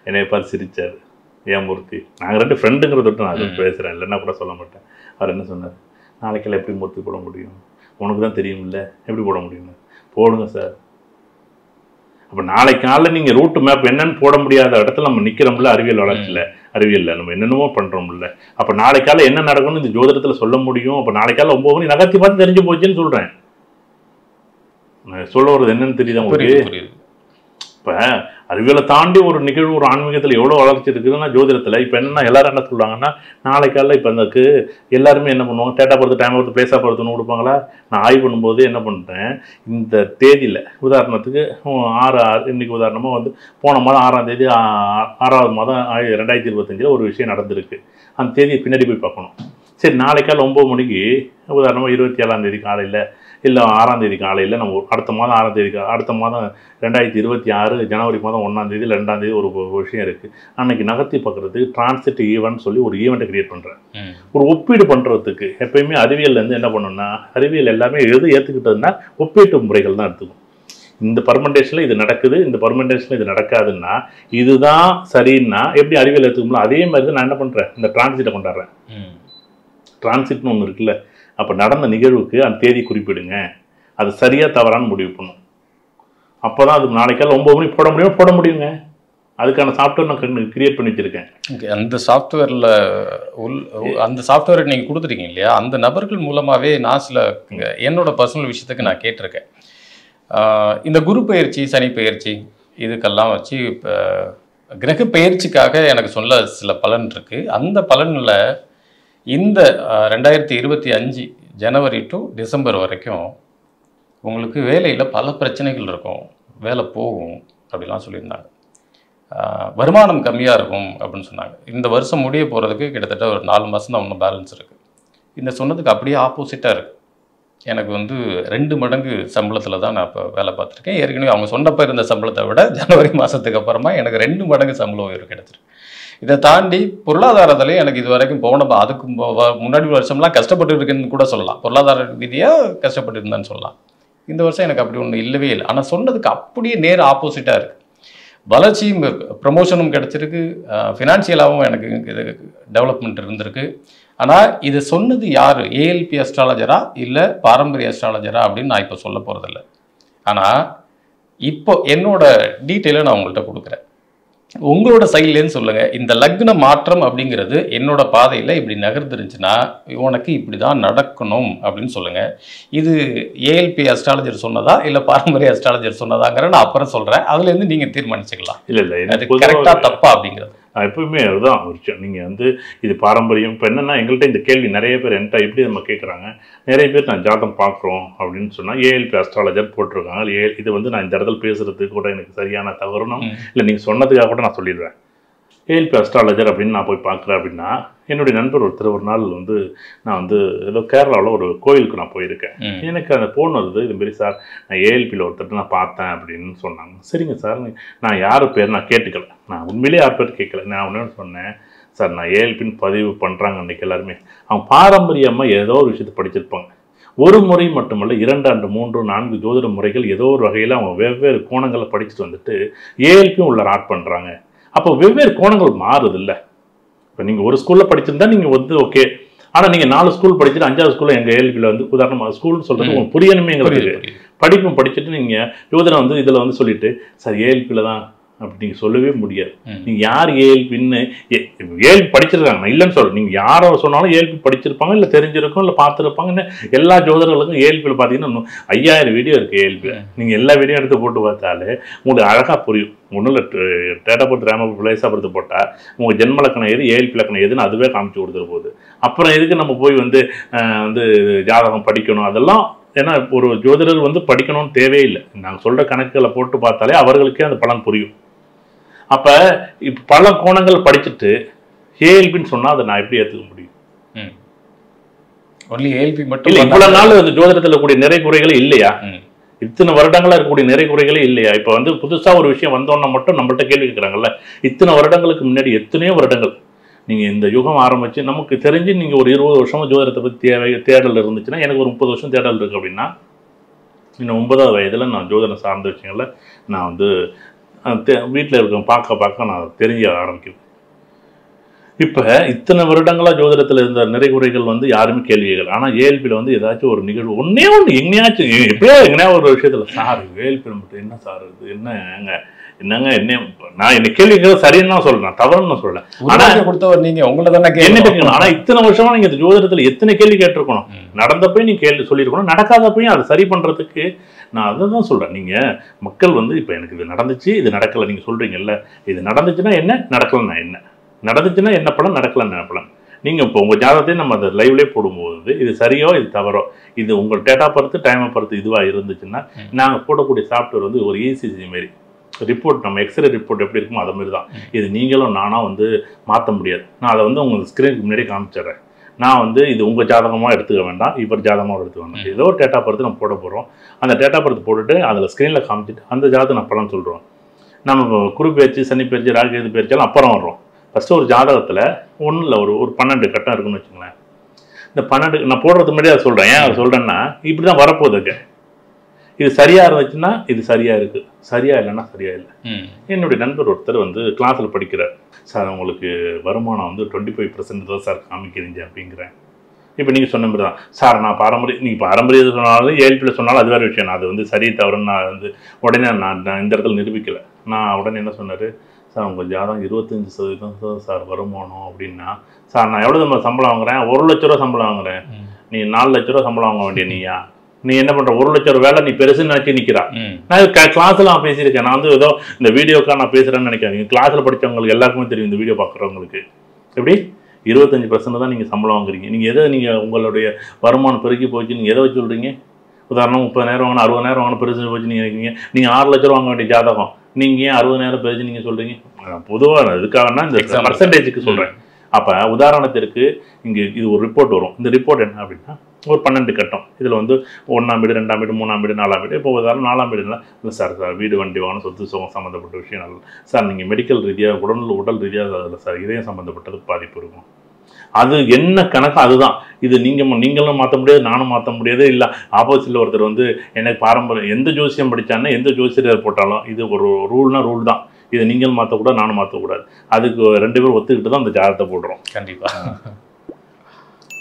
என்னை பார்த்து சிரிச்சார். ஏன் மூர்த்தி, நாங்கள் 2 ஃப்ரெண்டுங்கிறத விட்டு நான் அது பேசுகிறேன், இல்லைன்னா கூட சொல்ல மாட்டேன். அவர் என்ன சொன்னார், நாளைக்கெல்லாம் எப்படி மூர்த்தி போட முடியும், உனக்கு தான் தெரியும்ல, எப்படி போட முடியும்னு. போடுங்க சார். அப்போ நாளைக்கு காலையில் நீங்கள் ரூட்டு மேப் என்னன்னு போட முடியாத இடத்துல நம்ம நிற்கிறோம்ல, அறிவியல் வளர்ச்சியில், அறிவியலில் நம்ம என்னென்னமோ பண்ணுறோம்ல. அப்போ நாளைக்கு காலையில் என்ன நடக்கும்னு இந்த ஜோதிடத்தில் சொல்ல முடியும். அப்போ நாளைக்கு காலையில் 9 மணி நகர்த்தி பார்த்து தெரிஞ்சு போச்சுன்னு சொல்கிறேன். நான் சொல்ல வருது என்னன்னு தெரியுதா உங்களுக்கு? இப்போ அறிவியலை தாண்டி ஒரு நிகழ்வு, ஒரு ஆன்மீகத்தில் எவ்வளோ வளர்ச்சி இருக்குதுன்னா ஜோதிடத்தில். இப்போ என்னென்னா எல்லாரும் என்ன சொல்கிறாங்கன்னா, நாளைக்கால இப்போ அதுக்கு எல்லாருமே என்ன பண்ணுவாங்க, டேட்டா பொறுத்து டைம் பொறுத்து பேசா பொறுத்துன்னு கொடுப்பாங்களா. நான் ஆய்வு பண்ணும்போது என்ன பண்ணுறேன், இந்த தேதியில் உதாரணத்துக்கு 6 இன்றைக்கி உதாரணமாக வந்து போன மாதம் 6ஆம் தேதி 6வது மாதம் 2025 ஒரு விஷயம் நடந்திருக்கு. அந்த தேதியை பின்னாடி போய் பார்க்கணும். சரி, நாளைக்கால 9 மணிக்கு உதாரணமாக 27ஆம் தேதி காலையில் இல்லை 6ஆம் தேதி காலையில் நம்ம அடுத்த மாதம் 6ஆம் தேதி, அடுத்த மாதம் 2026 ஜனவரி மாதம் 1ஆம் தேதி 2ஆம் தேதி ஒரு விஷயம் இருக்குது. அன்னைக்கு நகர்த்தி பார்க்குறதுக்கு டிரான்சிட் ஈவெண்ட் சொல்லி ஒரு ஈவெண்ட்டை கிரியேட் பண்ணுறேன். ஒரு ஒப்பீடு பண்ணுறதுக்கு எப்பயுமே அறிவியல்லேருந்து என்ன பண்ணணும்னா, அறிவியல் எல்லாமே ஏற்றுக்கிட்டதுன்னா ஒப்பீட்டு முறைகள் தான் எடுத்துக்கும். இந்த பர்மெண்டேஷனில் இது நடக்குது, இந்த பர்மெண்டேஷனில் இது நடக்காதுன்னா இதுதான் சரின்னா எப்படி அறிவியல் எடுத்துக்கணும். அதே மாதிரி நான் என்ன பண்ணுறேன், இந்த டிரான்சிட்டை கொண்டாடுறேன். டிரான்சிட்னு ஒன்று இருக்குல்ல, அப்போ நடந்த நிகழ்வுக்கு அந்த தேதி குறிப்பிடுங்க, அது சரியாக தவறான்னு முடிவு பண்ணும். அப்போ தான் அது நாளைக்கால 9 மணிக்கு போட முடியுங்க. அதுக்கான சாஃப்ட்வேர் நான் கிரியேட் பண்ணி வச்சுருக்கேன். அந்த சாஃப்ட்வேரில் அந்த சாஃப்ட்வேரை நீங்கள் கொடுத்துருக்கீங்க இல்லையா, அந்த நபர்கள் மூலமாகவே நான் சில என்னோட பர்சனல் விஷயத்துக்கு நான் கேட்டிருக்கேன். இந்த குரு பயிற்சி, சனி பயிற்சி இதுக்கெல்லாம் வச்சு இப்போ கிரக பயிற்சிக்காக எனக்கு சொல்ல சில பலன் இருக்குது. அந்த பலனில் இந்த 2025 ஜனவரி டு டிசம்பர் வரைக்கும் உங்களுக்கு வேலையில் பல பிரச்சனைகள் இருக்கும், வேலை போகும் அப்படிலாம் சொல்லியிருந்தாங்க. வருமானம் கம்மியாக இருக்கும் அப்படின்னு சொன்னாங்க. இந்த வருஷம் முடிய போகிறதுக்கு கிட்டத்தட்ட ஒரு 4 மாதம் தான் ஒன்றும் பேலன்ஸ் இருக்குது. இந்த சொன்னதுக்கு அப்படியே ஆப்போசிட்டாக இருக்குது. எனக்கு வந்து 2 மடங்கு சம்பளத்தில் தான் நான் இப்போ வேலை பார்த்துருக்கேன். ஏற்கனவே அவங்க சொன்னப்போ இருந்த சம்பளத்தை விட ஜனவரி மாதத்துக்கு அப்புறமா எனக்கு 2 மடங்கு சம்பளம் உயர்வு கிடச்சிருக்கு. இதை தாண்டி பொருளாதாரத்திலே எனக்கு இது வரைக்கும் அதுக்கு முன்னாடி வருஷம்லாம் கஷ்டப்பட்டு இருக்குன்னு கூட சொல்லலாம், பொருளாதார ரீதியாக கஷ்டப்பட்டு இருந்தேன்னு சொல்லலாம். இந்த வருஷம் எனக்கு அப்படி ஒன்று இல்லவே இல்லை. ஆனால் சொன்னதுக்கு அப்படியே நேர் ஆப்போசிட்டாக இருக்குது. வளர்ச்சியும் ப்ரமோஷனும் கிடச்சிருக்கு, ஃபினான்ஷியலாகவும் எனக்கு இது டெவலப்மெண்ட் இருந்திருக்கு. ஆனால் இது சொன்னது யார், ஏஎல்பி அஸ்ட்ராலஜரா இல்லை பாரம்பரிய அஸ்ட்ராலஜரா அப்படின்னு நான் இப்போ சொல்ல போகிறதில்ல. ஆனால் இப்போ என்னோட டீட்டெயிலை நான் உங்கள்கிட்ட கொடுக்குறேன். உங்களோட சைட்லேன்னு சொல்லுங்கள், இந்த லக்ன மாற்றம் அப்படிங்கிறது என்னோட பாதையில் இப்படி நகர்ந்துருந்துச்சுன்னா உனக்கு இப்படி தான் நடக்கணும் அப்படின்னு சொல்லுங்கள். இது ஏஎல்பி அஸ்ட்ராலஜர் சொன்னதா இல்லை பாரம்பரிய அஸ்ட்ராலஜர் சொன்னதாங்கிற நான் அப்புறம் சொல்கிறேன். அதுலேருந்து நீங்கள் தீர்மானிச்சுக்கலாம். இல்லை அது கரெக்டாக தப்பா அப்படிங்கிறது. எப்பவுமே அதுதான் ஒரு விஷயம். நீங்கள் வந்து இது பாரம்பரியம். இப்போ என்னென்னா எங்கள்கிட்ட இந்த கேள்வி நிறைய பேர் என்கிட்ட எப்படி நம்ம கேட்குறாங்க, நிறைய பேர் நான் ஜாதகம் பார்க்குறோம் அப்படின்னு சொன்னால் ஏஎல்பி அஸ்ட்ராலஜர் போட்டிருக்காங்க. இது வந்து நான் இந்த இடத்துல பேசுகிறதுக்கு கூட எனக்கு சரியான தவறுணும் இல்லை, நீங்கள் சொன்னதுக்காக கூட நான் சொல்லிடுவேன். ஏஎல்பி அஸ்ட்ராலஜர் அப்படின்னு நான் போய் பார்க்குறேன் அப்படின்னா, என்னுடைய நண்பர் ஒருத்தர் ஒரு நாள் வந்து நான் வந்து ஏதோ கேரளாவில் ஒரு கோயிலுக்கு நான் போயிருக்கேன். எனக்கு அந்த ஃபோன் வருது, இதுமாரி சார் நான் ஏஎல்பியில் ஒருத்தர் நான் பார்த்தேன் அப்படின்னு சொன்னாங்க. சரிங்க சார், நான் யார் பேர் நான் கேட்டுக்கல, நான் உண்மையிலே யார் பேர் கேட்கல. நான் ஒன்று சொன்னேன், சார் நான் ஏஎல்பின்னு பதிவு பண்ணுறாங்க அன்றைக்கி எல்லாருமே. அவங்க பாரம்பரியமாக ஏதோ ஒரு விஷயத்தை படிச்சிருப்பாங்க. ஒரு முறை மட்டுமல்ல 2 ஆண்டு 3 4 ஜோதிட முறைகள் ஏதோ ஒரு வகையில் அவங்க வெவ்வேறு கோணங்களை படிச்சுட்டு வந்துட்டு ஏஎல்பியும் உள்ள ஆட் பண்ணுறாங்க. அப்போ வெவ்வேறு கோணங்கள் மாறுது இல்லை. இப்போ நீங்கள் ஒரு ஸ்கூலில் படிச்சிருந்தா நீங்கள் வந்து ஓகே. ஆனால் நீங்கள் 4 ஸ்கூல் படிச்சுட்டு 5வது ஸ்கூலில் எங்கள் ஏஎல்பியில் வந்து உதாரணமாக ஸ்கூல்னு சொல்கிறது உங்களுக்கு புரியணுமேங்கிறது படிப்பும் படிச்சுட்டு நீங்கள் ஜோதிடம் வந்து இதில் வந்து சொல்லிட்டு சார் ஏஎல்பியில் தான் அப்படி நீங்கள் சொல்லவே முடியாது. நீங்கள் யார் ஏஎல்பின்னு ஏஎல்பி படிச்சிருக்காங்க நான் இல்லைன்னு சொல்கிறேன். நீங்கள் யாரை சொன்னாலும் ஏஎல்பி படிச்சிருப்பாங்க, இல்லை தெரிஞ்சிருக்கும், இல்லை பார்த்துருப்பாங்க. எல்லா ஜோதிடர்களுக்கும் ஏஎல்பியில் பார்த்தீங்கன்னா 5000 வீடியோ இருக்குது ஏஎல்பியில். நீங்கள் எல்லா வீடியோ எடுத்து போட்டு பார்த்தாலே உங்களுக்கு அழகாக புரியும். ஒன்றும் இல்லை, டேட்டா போட்டு ரேம பிளேஸாக போட்டால் உங்கள் ஜென்ம லக்கணம் எது ஏஎல்பி லக்கணம் எதுன்னு அதுவே காமிச்சு கொடுத்துட போகுது. அப்புறம் எதுக்கு நம்ம போய் வந்து ஜாதகம் படிக்கணும்? அதெல்லாம் ஏன்னா ஒரு ஜோதிடர் வந்து படிக்கணும்னு தேவையில்லை. நாங்கள் சொல்கிற கணக்குகளை போட்டு பார்த்தாலே அவர்களுக்கே அந்த பலன் புரியும். அப்போ இப்போ பல கோணங்கள் படிச்சுட்டு ஏஎல்பின்னு சொன்னால் அதை நான் எப்படி ஏற்றுக்க முடியும்? ஒன்லி ஏஎல்பி மட்டும் இல்லை. இவ்வளோ நாள் அந்த ஜோதிடத்தில் இருக்கக்கூடிய நிறை குறைகளே இல்லையா? இத்தனை வருடங்களாக இருக்கக்கூடிய நிறை குறைகளே இல்லையா? இப்போ வந்து புதுசாக ஒரு விஷயம் வந்தோன்னா மட்டும் நம்மள்ட்ட கேள்வி கேட்குறாங்கல்ல. இத்தனை வருடங்களுக்கு முன்னாடி எத்தனையோ வருடங்கள் நீங்கள் இந்த யுகம் ஆரம்பித்து நமக்கு தெரிஞ்சு நீங்கள் ஒரு 20 வருஷமாக ஜோதிடத்தை பற்றி தேடல் இருந்துச்சுன்னா, எனக்கு ஒரு 30 வருஷம் தேடல் இருக்குது அப்படின்னா, இன்னும் 9வது வயதில் நான் ஜோதிடம் சார்ந்த விஷயங்களில் நான் வந்து வீட்டில் இருக்க பார்க்க நான் தெரிய ஆரம்பிக்குது. இப்போ இத்தனை வருடங்களாக ஜோதிடத்தில் இருந்த நிறைகுறைகள் வந்து யாருமே கேள்வி கேட்கல. ஆனால் ஏஎல்பியில் வந்து ஏதாச்சும் ஒரு நிகழ்வு ஒன்றே ஒன்று எங்கேயாச்சும் எப்படியோ எங்கேயா ஒரு விஷயத்தில் சார் ஏஎல்பி மட்டும் என்ன சார் இது என்னங்க நான் என்ன கேள்வி கேட்க சரின்னு தான் சொல்றேன், தவறுன்னு நான் சொல்லல. ஆனால் கொடுத்தவர் நீங்க உங்களை தானே என்ன கேட்கணும். ஆனால் இத்தனை வருஷமா நீங்க ஜோதிடத்தில் எத்தனை கேள்வி கேட்டிருக்கணும். நடந்தப்பையும் நீங்க கேள்வி சொல்லியிருக்கணும், நடக்காதப்பையும் அதை சரி பண்றதுக்கு நான் அதை தான் சொல்றேன். நீங்க மக்கள் வந்து இப்போ எனக்கு இது நடந்துச்சு, இது நடக்கலை நீங்க சொல்றீங்கல்ல, இது நடந்துச்சுன்னா என்ன, நடக்கலன்னா என்ன, நடந்துச்சுன்னா என்ன பலன், நடக்கலன்னு என்ன பலன். நீங்கள் இப்போ உங்கள் ஜாதகத்தையும் நம்ம அதை லைவ்லேயே போடும்போது இது சரியோ இது தவறோ, இது உங்கள் டேட்டா பொறுத்து டைமை பொறுத்து இதுவாக இருந்துச்சுன்னா நாங்கள் போடக்கூடிய சாஃப்ட்வேர் வந்து ஒரு இசிஜி மாரி ரிப்போர்ட், நம்ம எக்ஸ்ரே ரிப்போர்ட் எப்படி இருக்குமோ அது மாதிரி தான். இது நீங்களும் நானாக வந்து மாற்ற முடியாது. நான் அதை வந்து உங்களுக்கு ஸ்க்ரீனுக்கு முன்னாடியே காமிச்சிடுறேன். நான் வந்து இது உங்கள் ஜாதகமாக எடுத்துக்க வேண்டாம், இவர் ஜாதகமாக எடுத்துக்க வேண்டாம். ஏதோ டேட்டா பொறுத்து நம்ம போட போகிறோம். அந்த டேட்டா பொறுத்து போட்டுட்டு அதில் ஸ்க்ரீனில் காமிச்சிட்டு அந்த ஜாதகம் நான் பலன் சொல்கிறோம். நம்ம குரு பேச்சு, சனி பேச்சு, ராகு பேச்சாலும் அப்புறம் வர்றோம். ஃபஸ்ட்டு ஒரு ஜாதகத்தில் ஒன்றும் இல்லை, ஒரு 12 கட்டம் இருக்குன்னு வச்சுங்களேன். இந்த 12 நான் போடுறதுக்கு முன்னாடி அதை சொல்கிறேன். ஏன் அதை சொல்கிறேன்னா இப்படி தான் வரப்போகுதுங்க. இது சரியாக இருந்துச்சுன்னா இது சரியாக இருக்குது, சரியாக இல்லைன்னா சரியாக இல்லை. என்னுடைய நண்பர் ஒருத்தர் வந்து கிளாஸில் படிக்கிறார். சார் உங்களுக்கு வருமானம் வந்து 25% தான் சார் காமிக்கிறீங்க அப்படிங்கிறேன். இப்போ நீங்கள் சொன்ன மாதிரி தான் சார், நான் நீங்கள் பாரம்பரிய சொன்னாலும் ஏஎல்பியில் சொன்னாலும் அது வேறு விஷயம். நான் அது வந்து சரி தவறுன்னு நான் வந்து உடனே நான் இந்த இடத்துல நிரூபிக்கலை. நான் உடனே என்ன சொன்னார், சார் உங்கள் ஜாதகம் 25% சார் வருமானம் அப்படின்னா, சார் நான் எவ்வளோ சம்பளம் வாங்குறேன், 1 லட்ச ரூபா சம்பளம் வாங்குறேன், நீ 4 லட்ச ரூபா சம்பளம் வாங்க வேண்டிய நீயா, நீ என்ன பண்ணுற 1 லட்ச ரூபா வேலை நீ பெருசுன்னு நினச்சி நிற்கிறா. நான் கிளாஸில் நான் பேசியிருக்கேன். நான் வந்து ஏதோ இந்த வீடியோக்காக நான் பேசுகிறேன்னு நினைக்காதீங்க. கிளாஸில் படித்தவங்களுக்கு எல்லாருக்குமே தெரியும், இந்த வீடியோ பார்க்குறவங்களுக்கு எப்படி 25% தான் நீங்கள் சம்பளம் வாங்குறீங்க. நீங்கள் எதை உங்களுடைய வருமானம் பெருக்கி போச்சு நீங்கள் எதை வச்சு சொல்கிறீங்க? உதாரணம் 30,000 வாங்கினா 60,000 வாங்கின பெருசு போச்சு நீங்கள் நினைக்கிறீங்க. நீங்கள் 6 லட்ச ரூபா வாங்க வேண்டிய ஜாதகம் நீங்கள் ஏன் 60,000 பெருசு நீங்கள் சொல்கிறீங்க? பொதுவாக இதுக்காகனா இந்த பர்சன்டேஜுக்கு சொல்கிறேன். அப்போ உதாரணத்திற்கு இங்கே இது ஒரு ரிப்போர்ட் வரும். இந்த ரிப்போர்ட் என்ன அப்படின்னா ஒரு 12 கட்டம். இதில் வந்து 1ஆம் வீடு, 2ஆம் வீடு, 3ஆம் வீடு, 4ஆம் வீடு. இப்போ உதாரணம் 4ஆம் வீடுனா இல்லை சார் வீடு வண்டி வாங்கணும், சொத்து சுகம் சம்மந்தப்பட்ட விஷயம் நல்ல சார். நீங்கள் மெடிக்கல் ரீதியாக உடல் ரீதியாக அதில் சார் இதயம் சம்மந்தப்பட்டது பாதிப்பு இருக்கும். அது என்ன கணக்கு அதுதான். இது நீங்களும் மாற்ற முடியாது, நானும் மாற்ற முடியாது. இல்லை ஆப்போசிட்டில் ஒருத்தர் வந்து எனக்கு பாரம்பரியம் எந்த ஜோசியம் படித்தானே எந்த ஜோசியர் போட்டாலும் இது ஒரு ரூல்னா ரூல் தான். இதை நீங்கள் மாற்றக்கூடாது, நானும் மாற்றக்கூடாது. அதுக்கு 2 பேரும் ஒத்துக்கிட்டு தான் அந்த ஜாதகத்தை போடுறோம். கண்டிப்பாக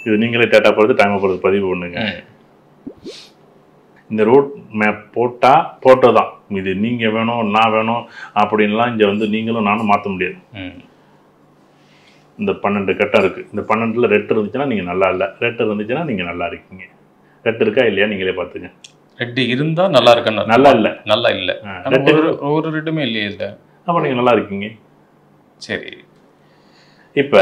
இது நீங்களே டேட்டா பொறுத்து டைமை பொறுத்து பதிவு பண்ணுங்க. இந்த ரூட் மேப் போட்டது தான். இது நீங்கள் வேணும் நான் வேணும் அப்படின்லாம் இங்கே வந்து நீங்களும் நானும் மாற்ற முடியாது. இந்த 12 கட்டம் இருக்குது. இந்த 12ல் ரெட் இருந்துச்சுன்னா நீங்கள் நல்லா இல்லை, ரெட் இருந்துச்சுன்னா நீங்கள் நல்லா இருக்கீங்க. ரெட் இருக்கா இல்லையா நீங்களே பார்த்துங்க. ரெட் இருந்தால் நல்லா இருக்கணும், நல்லா இல்லை, நல்லா இல்லை, ஒரு ரெட்டுமே இல்லையே இல்லை, அப்போ நீங்கள் நல்லா இருக்கீங்க. சரி, இப்போ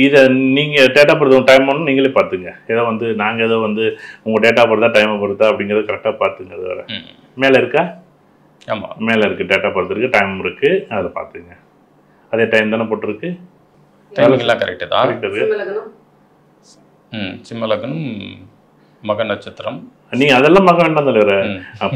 இதை நீங்கள் டேட்டா பொறுத்த டைம் ஒன்று நீங்களே பார்த்துங்க. ஏதோ வந்து நாங்கள் ஏதோ வந்து உங்கள் டேட்டா பொறுத்தா டைமை பொறுத்தா அப்படிங்கிறது கரெக்டாக பார்த்துங்க. அது வேறு மேலே இருக்கா? ஆமாம், மேலே இருக்குது, டேட்டா பொறுத்து இருக்குது, டைம் இருக்குது, அதில் பார்த்துங்க. அதே டைம் தானே போட்டிருக்கு, டைமிங்லாம் கரெக்டு தான். கரெக்ட் இருக்குது. சிம்ம லக்னம் மக நட்சத்திரம். நீங்க அதெல்லாம் பார்க்க வேண்டாம் தலைவர்.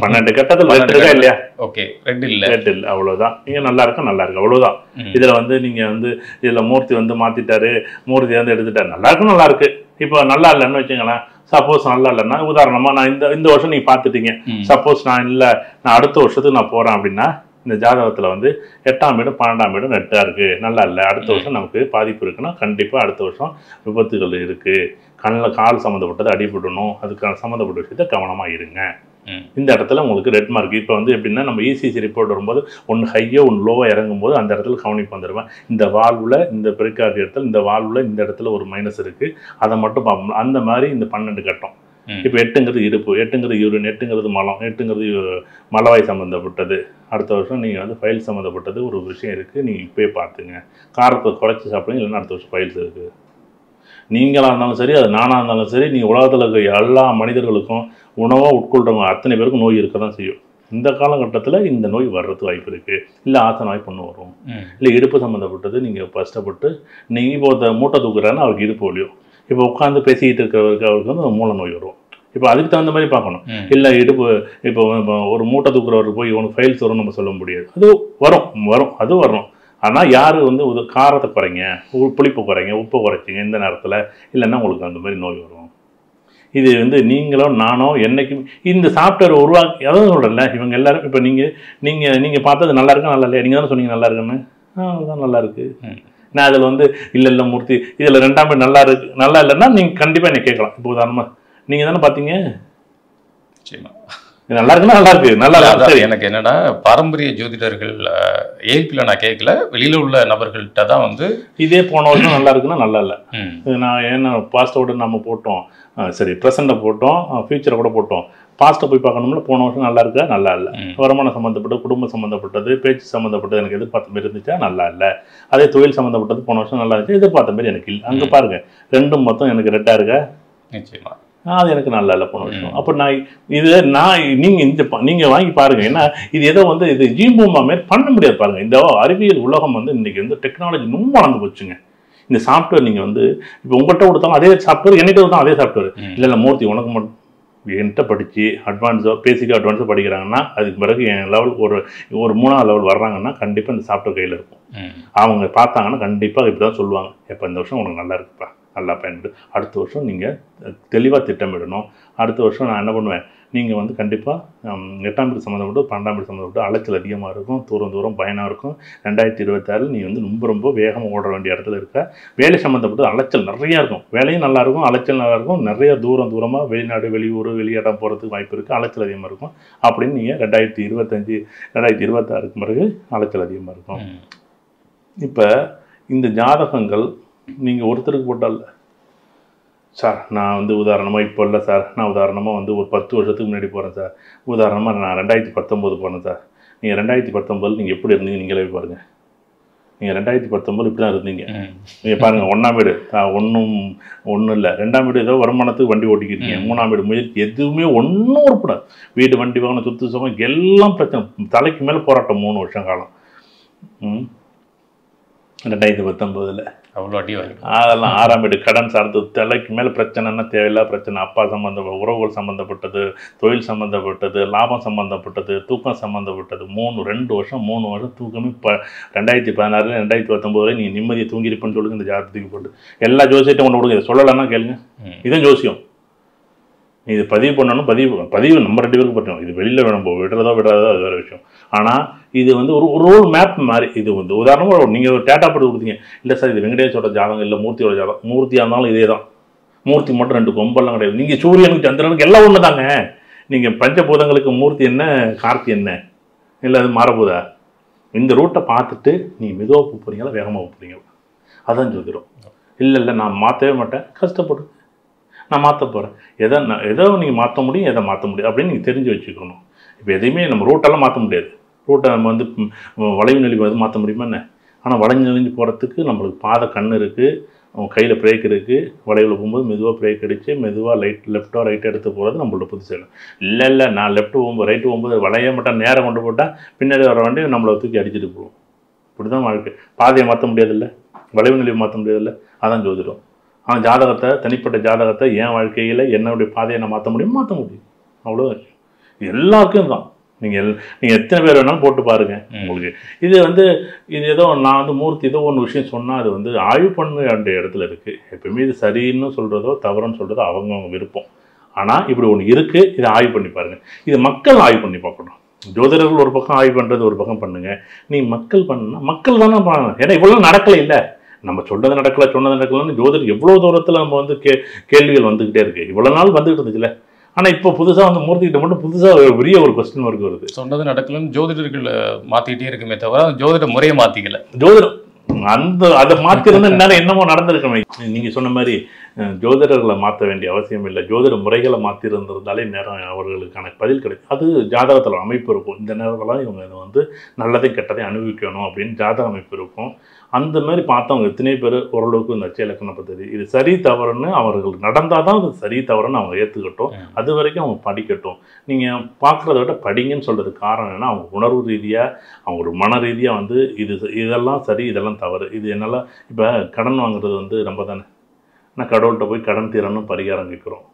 12 கட்டத்தில் ரெட் இருக்கா இல்லையா? ஓகே, ரெட் இல்ல. ரெட் இல்லை, அவ்வளவுதான். நீங்க நல்லா இருக்கு அவ்வளவுதான். இதுல வந்து நீங்க வந்து இதுல மூர்த்தி வந்து மாத்திட்டாரு, மூர்த்தி வந்து எடுத்துட்டாரு, நல்லா இருக்கு. இப்போ நல்லா இல்லைன்னு வச்சுங்களேன். சப்போஸ் நல்லா இல்லைன்னா உதாரணமா நான் இந்த வருஷம் நீங்க பாத்துட்டீங்க. சப்போஸ் நான் அடுத்த வருஷத்துக்கு நான் போறேன் அப்படின்னா இந்த ஜாதகத்துல வந்து 8ஆம் வீடும் 12ஆம் வீடும் ரெட்டா இருக்கு, நல்லா இல்லை, அடுத்த வருஷம் நமக்கு பாதிப்பு இருக்குன்னா கண்டிப்பா அடுத்த வருஷம் விபத்துகள் இருக்கு, கண்ணில் கால் சம்மந்தப்பட்டது அடிபடணும், அதுக்கான சம்மந்தப்பட்ட விஷயத்த கவனமா இருங்க. இந்த இடத்துல உங்களுக்கு ரெட் மார்க். இப்போ வந்து எப்படின்னா நம்ம இசிசி ரிப்போர்ட் வரும்போது ஒன்று ஹையோ ஒன்று லோவாக இறங்கும் போது அந்த இடத்துல கவனிப்பு வந்துடுவேன். இந்த வால்வில் இந்த பெரிகார்டி இடத்துல இந்த வால்வில் இந்த இடத்துல ஒரு மைனஸ் இருக்கு, அதை மட்டும் பார்ப்போம். அந்த மாதிரி இந்த 12 கட்டம். இப்போ 8ங்கிறது இடுப்பு, 8ங்கிறது யூரின், 8ங்கிறது மலம், 8ங்கிறது மலவாய் சம்மந்தப்பட்டது. அடுத்த வருஷம் நீங்கள் வந்து ஃபைல் சம்மந்தப்பட்டது ஒரு விஷயம் இருக்குது, நீங்கள் இப்போயே பார்த்துங்க. காரத்தை குறைச்சி சாப்பிடுங்க, இல்லைன்னா அடுத்த வருஷம் ஃபைல்ஸ் இருக்குது. நீங்களாக இருந்தாலும் சரி, அது நானாக இருந்தாலும் சரி, நீங்கள் உலகத்தில் இருக்க எல்லா மனிதர்களுக்கும் உணவாக உட்கொள்கிறவங்க அத்தனை பேருக்கும் நோய் இருக்க தான் செய்யும். இந்த காலகட்டத்தில் இந்த நோய் வர்றதுக்கு வாய்ப்பு இருக்குது. இல்லை ஆசன வாய்ப்பு ஒன்று வரும், இல்லை இடுப்பு சம்மந்தப்பட்டது. நீங்கள் கஷ்டப்பட்டு நீங்கள் இப்போ மூட்டை தூக்குறாருன்னா அவருக்கு இடுப்பு வலியும், இப்போ உட்காந்து பேசிக்கிட்டு இருக்கிறவருக்கு அவருக்கு வந்து மூளை நோய் வரும். இப்போ அதுக்கு தகுந்த மாதிரி பார்க்கணும். இல்லை இடுப்பு இப்போ ஒரு மூட்டை தூக்குறவருக்கு போய் இவனுக்கு ஃபைல்ஸ் வரும்னு நம்ம சொல்ல முடியாது. அது வரும் வரும். ஆனால் யார் வந்து காரத்தை குறைங்க, புளிப்பு குறைங்க, உப்பு குறைச்சிங்க இந்த நேரத்தில், இல்லைன்னா உங்களுக்கு அந்த மாதிரி நோய் வரும். இது வந்து நீங்களோ நானோ என்றைக்கும் இந்த சாஃப்ட்வேர் உருவாக்கி அதான் சொல்கிறேன்ல, இவங்க எல்லாரும் இப்போ நீங்கள் பார்த்தது நல்லா இருக்கா நல்லா இல்லையா? நீங்கள் தானே சொன்னீங்க நல்லா இருக்குன்னு. அதுதான் நல்லா இருக்கு. நான் அதில் வந்து இல்லை மூர்த்தி இதில் 2ஆம் வீடு நல்லா இருக்கு நல்லா இல்லைன்னா நீங்கள் கண்டிப்பாக என்னை கேட்கலாம். இப்போ உதாரணமாக நீங்கள் தானே பார்த்தீங்க, நல்லா இருக்குன்னா நல்லா இருக்கு, நல்லா இல்லை. எனக்கு என்னன்னா பாரம்பரிய ஜோதிடர்கள் ஏல்பியில் நான் கேட்கல, வெளியில் உள்ள நபர்கள்ட்ட தான் வந்து இதே போன வருஷம் நல்லா இருக்குன்னா நல்லா இல்லை. நான் ஏன்னா பாஸ்ட்டோட நம்ம போட்டோம், சரி ப்ரெசண்ட்டை போட்டோம், ஃபியூச்சரை கூட போட்டோம். பாஸ்ட்டை போய் பார்க்கணும்ல, போன வருஷம் நல்லா இருக்கா நல்லா இல்லை. வருமானம் சம்மந்தப்பட்டது, குடும்பம் சம்மந்தப்பட்டது, பேச்சு சம்மந்தப்பட்டது எனக்கு எதிர்பார்த்த மாதிரி இருந்துச்சா நல்லா இல்லை. அதே தொழில் சம்மந்தப்பட்டது போன வருஷம் நல்லா இருந்துச்சு, எதிர்பார்த்த மாதிரி எனக்கு இல்லை. அங்கே பாருங்க ரெண்டும் மொத்தம் எனக்கு ரெட்டாக இருக்கா? நிச்சயமா அது எனக்கு நல்லா இல்லை போன வருஷம். அப்போ நீங்கள் வாங்கி பாருங்க. ஏன்னா இது ஏதோ வந்து இது ஜீம்பூமா மாரி பண்ண முடியாது பாருங்க. இந்த அறிவியல் உலகம் வந்து இன்னைக்கு வந்து டெக்னாலஜி ரொம்ப வளர்ந்து போச்சுங்க. இந்த சாஃப்ட்வேர் நீங்கள் வந்து இப்போ உங்கள்கிட்ட கொடுத்தாலும் அதே சாஃப்ட்வேர், என்கிட்ட கொடுத்தாலும் அதே சாஃப்ட்வேர். இல்லை மூர்த்தி உனக்கு மட்டும் என்கிட்ட படித்து பேசிக்காக அட்வான்ஸாக படிக்கிறாங்கன்னா அதுக்கு பிறகு என் லெவல் ஒரு 3ஆவது லெவல் வர்றாங்கன்னா கண்டிப்பாக இந்த சாஃப்ட்வேர் கையில் இருக்கும். அவங்க பார்த்தாங்கன்னா கண்டிப்பாக இப்படி தான் சொல்லுவாங்க, எப்போ இந்த வருஷம் உனக்கு நல்லா இருக்குப்பா, நல்லா பயன்படு, அடுத்த வருஷம் நீங்கள் தெளிவாக திட்டமிடணும். அடுத்த வருஷம் நான் என்ன பண்ணுவேன், நீங்கள் வந்து கண்டிப்பாக 8ஆம் வீடு சம்மந்தப்பட்டு 12ஆம் வீடு சம்மந்தப்பட்டு அலைச்சல் அதிகமாக இருக்கும், தூரம் பயனாக இருக்கும். 2026 நீ வந்து ரொம்ப வேகமாக ஓட வேண்டிய இடத்துல இருக்க. வேலை சம்மந்தப்பட்டு அலைச்சல் நிறையா இருக்கும், வேலையும் நல்லாயிருக்கும், அலைச்சல் நல்லாயிருக்கும். நிறைய தூரமாக வெளிநாடு வெளியூர் வெளியிடம் போகிறதுக்கு வாய்ப்பு இருக்குது, அலைச்சல் அதிகமாக இருக்கும். அப்படின்னு நீங்கள் 2025 2026க்கு பிறகு அலைச்சல் அதிகமாக இருக்கும். இப்போ இந்த ஜாதகங்கள் நீங்கள் ஒருத்தருக்கு போட்டால் சார், நான் வந்து உதாரணமாக இப்போ இல்லை சார், நான் உதாரணமாக வந்து ஒரு 10 வருஷத்துக்கு முன்னாடி போகிறேன் சார், உதாரணமாக நான் 2019 போனேன் சார். நீங்கள் 2019 நீங்கள் எப்படி இருந்தீங்க நீங்களே பாருங்கள். நீங்கள் 2019 இப்படி தான் இருந்தீங்க. நீங்கள் பாருங்கள், 1ஆம் வீடு ஒன்றும் இல்லை, 2ஆம் வீடு ஏதோ வருமானத்துக்கு வண்டி ஓட்டிக்கிறீங்க, 3ஆம் வீடு முயற்சி எதுவுமே ஒன்றும் உருப்படாது. வீடு வண்டி வாங்கணும், சுற்று சுகம் எல்லாம் பிரச்சனை, தலைக்கு மேலே போராட்டம் 3 வருஷம் காலம். 2019 அவ்வளோ அடி வாங்கி அதெல்லாம் 6ஆம் வீடு கடன் சார்ந்து தலைக்கு மேலே பிரச்சனைன்னா தேவையில்லாத பிரச்சனை. அப்பா சம்மந்தப்பட்ட உறவுகள் சம்மந்தப்பட்டது, தொழில் சம்மந்தப்பட்டது, லாபம் சம்மந்தப்பட்டது, தூக்கம் சம்மந்தப்பட்டது. 3 வருஷம் தூக்கமே. இப்போ 2016 2019 நீங்கள் நிம்மதியை தூங்கிருப்பேன்னு சொல்லுங்க. இந்த ஜாதகத்துக்கு போட்டு எல்லா ஜோசியத்தையும் ஒன்று கொடுங்க, இதை சொல்லலைன்னா கேளுங்க. இதுதான் ஜோசியம். இது பதிவு பண்ணணும், பதிவு நம்ம 2 பேருக்கு பண்ணணும். இது வெளியில் நம்ம விடுறதோ அது வேறு விஷயம். ஆனால் இது வந்து ஒரு ரோல் மேப் மாதிரி. இது வந்து உதாரணமாக நீங்கள் ஒரு டேட்டா போட்டு கொடுத்தீங்க, இல்லை சார் இது வெங்கடேஷோட ஜாதகம், இல்லை மூர்த்தியோட ஜாதகம். மூர்த்தியாக இருந்தாலும் இதே தான், மூர்த்தி மட்டும் 2 கொம்பெல்லாம் கிடையாது. நீங்கள் சூரியனுக்கு சந்திரனுக்கு எல்லாம் ஒன்று தாங்க. நீங்கள் பஞ்சபூதங்களுக்கு மூர்த்தி என்ன கார்த்தி என்ன, இல்லை அது மாறப்போதா? இந்த ரூட்டை பார்த்துட்டு நீ மெதுவாக போகிறீங்களா வேகமாக போகிறீங்களா, அதான் ஜோதிடம். இல்லை நான் மாற்றவே மாட்டேன், கஷ்டப்படு, நான் மாற்ற போகிறேன். எதோ நீங்கள் மாற்ற முடியும், எதை மாற்ற முடியும் அப்படின்னு நீங்கள் தெரிஞ்சு வச்சுக்கணும். இப்போ எதையுமே நம்ம ரூட்டெல்லாம் மாற்ற முடியாது. ரூட்டை நம்ம வந்து வளைவு நெளிவு எதுவும் மாற்ற முடியுமா என்ன? ஆனால் வளைஞ்சு நெளிஞ்சு போகிறதுக்கு நம்மளுக்கு பாதை கண் இருக்குது, கையில் பிரேக் இருக்குது. வளைவில் போகும்போது மெதுவாக பிரேக் அடித்து மெதுவாக லெஃப்ட்டோ ரைட்டோ எடுத்து போகிறது நம்மளோட புத்தி செய்யணும். இல்லை நான் ரைட்டு போகும்போது வளைய மட்டும் நேரம் கொண்டு போட்டால் பின்னாடி வர வண்டி நம்மளை தூக்கி அடிச்சுட்டு போவோம். இப்படி தான் வாழ்க்கை. பாதையை மாற்ற முடியாதில்ல, வளைவு நெளிவு மாற்ற முடியாதில்ல, அதான் ஜோதிடம். அவன் ஜாதகத்தை, தனிப்பட்ட ஜாதகத்தை என் வாழ்க்கையில் என்னுடைய பாதையை நான் மாற்ற முடியும். அவ்வளோதான். எல்லாருக்கும் தான். நீங்கள் எத்தனை பேர் வேணாலும் போட்டு பாருங்கள் உங்களுக்கு. இது ஏதோ நான் மூர்த்தி ஏதோ ஒன்று விஷயம் சொன்னால் அது ஆய்வு பண்ண வேண்டிய இடத்துல இருக்குது. எப்பவுமே இது சரின்னு சொல்கிறதோ தவறுன்னு சொல்கிறதோ அவங்கவுங்க விருப்பம். ஆனால் இப்படி ஒன்று இருக்குது, இதை ஆய்வு பண்ணி பாருங்கள். இது மக்கள் ஆய்வு பண்ணி பார்க்கணும். ஜோதிடர்கள் ஒரு பக்கம் ஆய்வு பண்ணுறது ஒரு பக்கம் பண்ணுங்கள். மக்கள் பண்ணணும்னா மக்கள் தானே பண்ணணும். ஏன்னா இவ்வளோ நடக்கலை இல்லை, நம்ம சொன்னது நடக்கலை சொன்னது நடக்கலன்னு ஜோதிடர் எவ்வளோ தூரத்தில் நம்ம கேள்விகள் வந்துக்கிட்டே இருக்குது. இவ்வளோ நாள் வந்துக்கிட்டு இருந்துச்சுல்ல. ஆனால் இப்போ புதுசாக மூர்த்திக்கிட்ட மட்டும் புதுசாக பெரிய ஒரு கொஸ்டின் மார்க் வருது. சொன்னது நடக்கலன்னு ஜோதிடர்கள் மாற்றிக்கிட்டே இருக்குமே தவிர ஜோதிட முறையை மாற்றிக்கல. ஜோதிடம் அதை மாற்றிருந்தா இந்நேரம் என்னமோ நடந்திருக்கணும். நீங்கள் சொன்ன மாதிரி ஜோதிடர்களை மாற்ற வேண்டிய அவசியம் இல்லை. ஜோதிட முறைகளை மாற்றிருந்திருந்தாலே நேரம் அவர்களுக்கான பதில் கிடைக்கும். அது ஜாதகத்தில் அமைப்பு இருக்கும். இந்த நேரத்தில் இவங்க இதை நல்லதையும் கெட்டதையும் அனுபவிக்கணும் அப்படின்னு ஜாதக அமைப்பு இருக்கும். அந்த மாதிரி பார்த்தவங்க எத்தனை பேர் ஓரளவுக்கு இந்த அச்சய இலக்கண பദ്ധதி இது சரி தவறுன்னு அவர்கள் நடந்தால் தான் அது சரி தவறுன்னு அவங்க ஏற்றுக்கட்டும். அது வரைக்கும் அவங்க படிக்கட்டும். நீங்கள் பார்க்குறத விட படிங்கன்னு சொல்கிறதுக்கு காரணம் என்னன்னா, அவங்க உணர்வு ரீதியாக அவங்க ஒரு மன ரீதியாக இதெல்லாம் சரி இதெல்லாம் தவறு. இது என்னால் இப்போ கடன் வாங்குறது ரொம்ப தானே. நான் கடவுள்கிட்ட போய் கடன் தீரணும் பரிகாரம் கேட்குறோம்.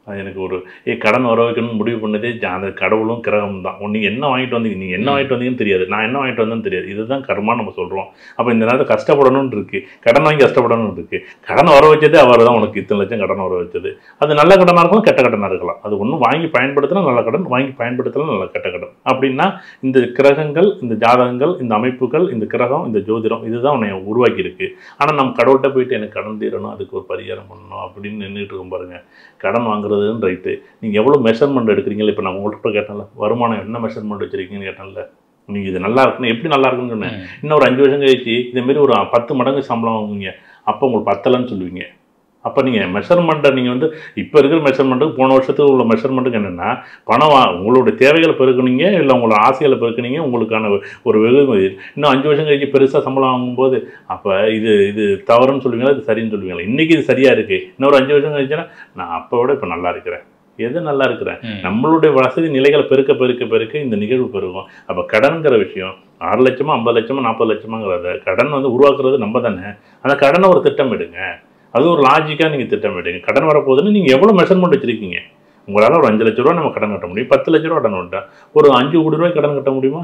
அது எனக்கு கடன் வர வைக்கணும்னு முடிவு பண்ணதே அந்த கடவுளும் கிரகம் தான். நீங்கள் என்ன வாங்கிட்டு வந்தீங்க, நீங்கள் என்ன வாங்கிட்டு வந்தீங்கன்னு தெரியாது, நான் என்ன வாங்கிட்டு வந்தேன்னு தெரியாது. இதுதான் கர்மான்னு நம்ம சொல்கிறோம். அப்போ இந்த நேரத்தில் கஷ்டப்படணும்னு இருக்குது, கடன் வாங்கி கஷ்டப்படணும்னு இருக்குது. கடன் வர வச்சதே அவர் தான் உனக்கு இத்தனை லட்சம் கடன் வர வச்சது. அது நல்ல கடனாக இருக்கலாம், கெட்ட கடனாக இருக்கலாம். அது ஒன்றும் வாங்கி பயன்படுத்தினா நல்ல கடன், வாங்கி பயன்படுத்தலாம் நல்ல கெட்ட கடன். அப்படின்னா இந்த கிரகங்கள், இந்த ஜாதகங்கள், இந்த அமைப்புகள், இந்த கிரகம், இந்த ஜோதிடம் இதுதான் உன்னை உருவாக்கியிருக்கு. ஆனால் நம்ம கடவுள்கிட்ட போயிட்டு எனக்கு கடன் தீரணும், அதுக்கு ஒரு பரிகாரம் பண்ணணும் அப்படின்னு நின்றுட்டு இருக்கும் பாருங்க. கடன் வாங்குறது ரைட்டு, நீங்கள் எவ்வளோ மெஷர்மெண்ட் எடுக்கிறீங்களா? இப்போ நான் உங்கள்கிட்ட கேட்டேன்ல, வருமானம் என்ன மெஷர்மெண்ட் வச்சுருக்கீங்கன்னு கேட்டேன்ல. நீங்கள் இது நல்லா இருக்குன்னு எப்படி நல்லா இருக்குன்னு சொன்னேன். இன்னும் ஒரு 5 வருஷம் கழிச்சு இதேமாரி ஒரு 10 மடங்கு சம்பளம் வாங்குவீங்க. அப்போ உங்களுக்கு பத்தலைன்னு சொல்லுவீங்க. அப்போ நீங்கள் மெஷர்மெண்ட்டை நீங்கள் இப்போ இருக்கிற மெஷர்மெண்ட்டுக்கு போன வருஷத்துக்கு உள்ள மெஷர்மெண்ட்டுக்கு என்னென்னா, பணம் உங்களுடைய தேவைகளை பெருக்குனீங்க, இல்லை உங்களோட ஆசைகளை பெருக்குனீங்க, உங்களுக்கான ஒரு வெகுமதி. இன்னும் 5 வருஷம் கழிச்சு பெருசாக சம்பளம் வாங்கும்போது அப்போ இது தவறுன்னு சொல்லுவீங்களா, இது சரின்னு சொல்லுவீங்களா? இன்றைக்கி இது சரியாக இருக்குது, இன்னொரு 5 வருஷம் கழிச்சுன்னா நான் அப்போ விட இப்போ நல்லா இருக்கிறேன். எது நல்லா இருக்கிறேன்? நம்மளுடைய வசதி நிலைகளை பெருக்க இந்த நிகழ்வு பெருகும். அப்போ கடன்கிற விஷயம் 6 லட்சமா 50 லட்சமா 40 லட்சமாங்கிறத கடன் உருவாக்குறது நம்ம தானே. அந்த கடனை ஒரு திட்டமிடுங்க. அது ஒரு லாஜிக்காக நீங்கள் திட்டமிடுங்க. கடன் வரப்போகுதுன்னு நீங்கள் எவ்வளோ மெஷர்மெண்ட் வச்சுருக்கீங்க? உங்களால் ஒரு 5 லட்ச ரூபா நம்ம கடன் கட்ட முடியும், 10 லட்ச ரூபா கடன் கட்ட, ஒரு 5 கோடி ரூபாய் கடன் கட்ட முடியுமா?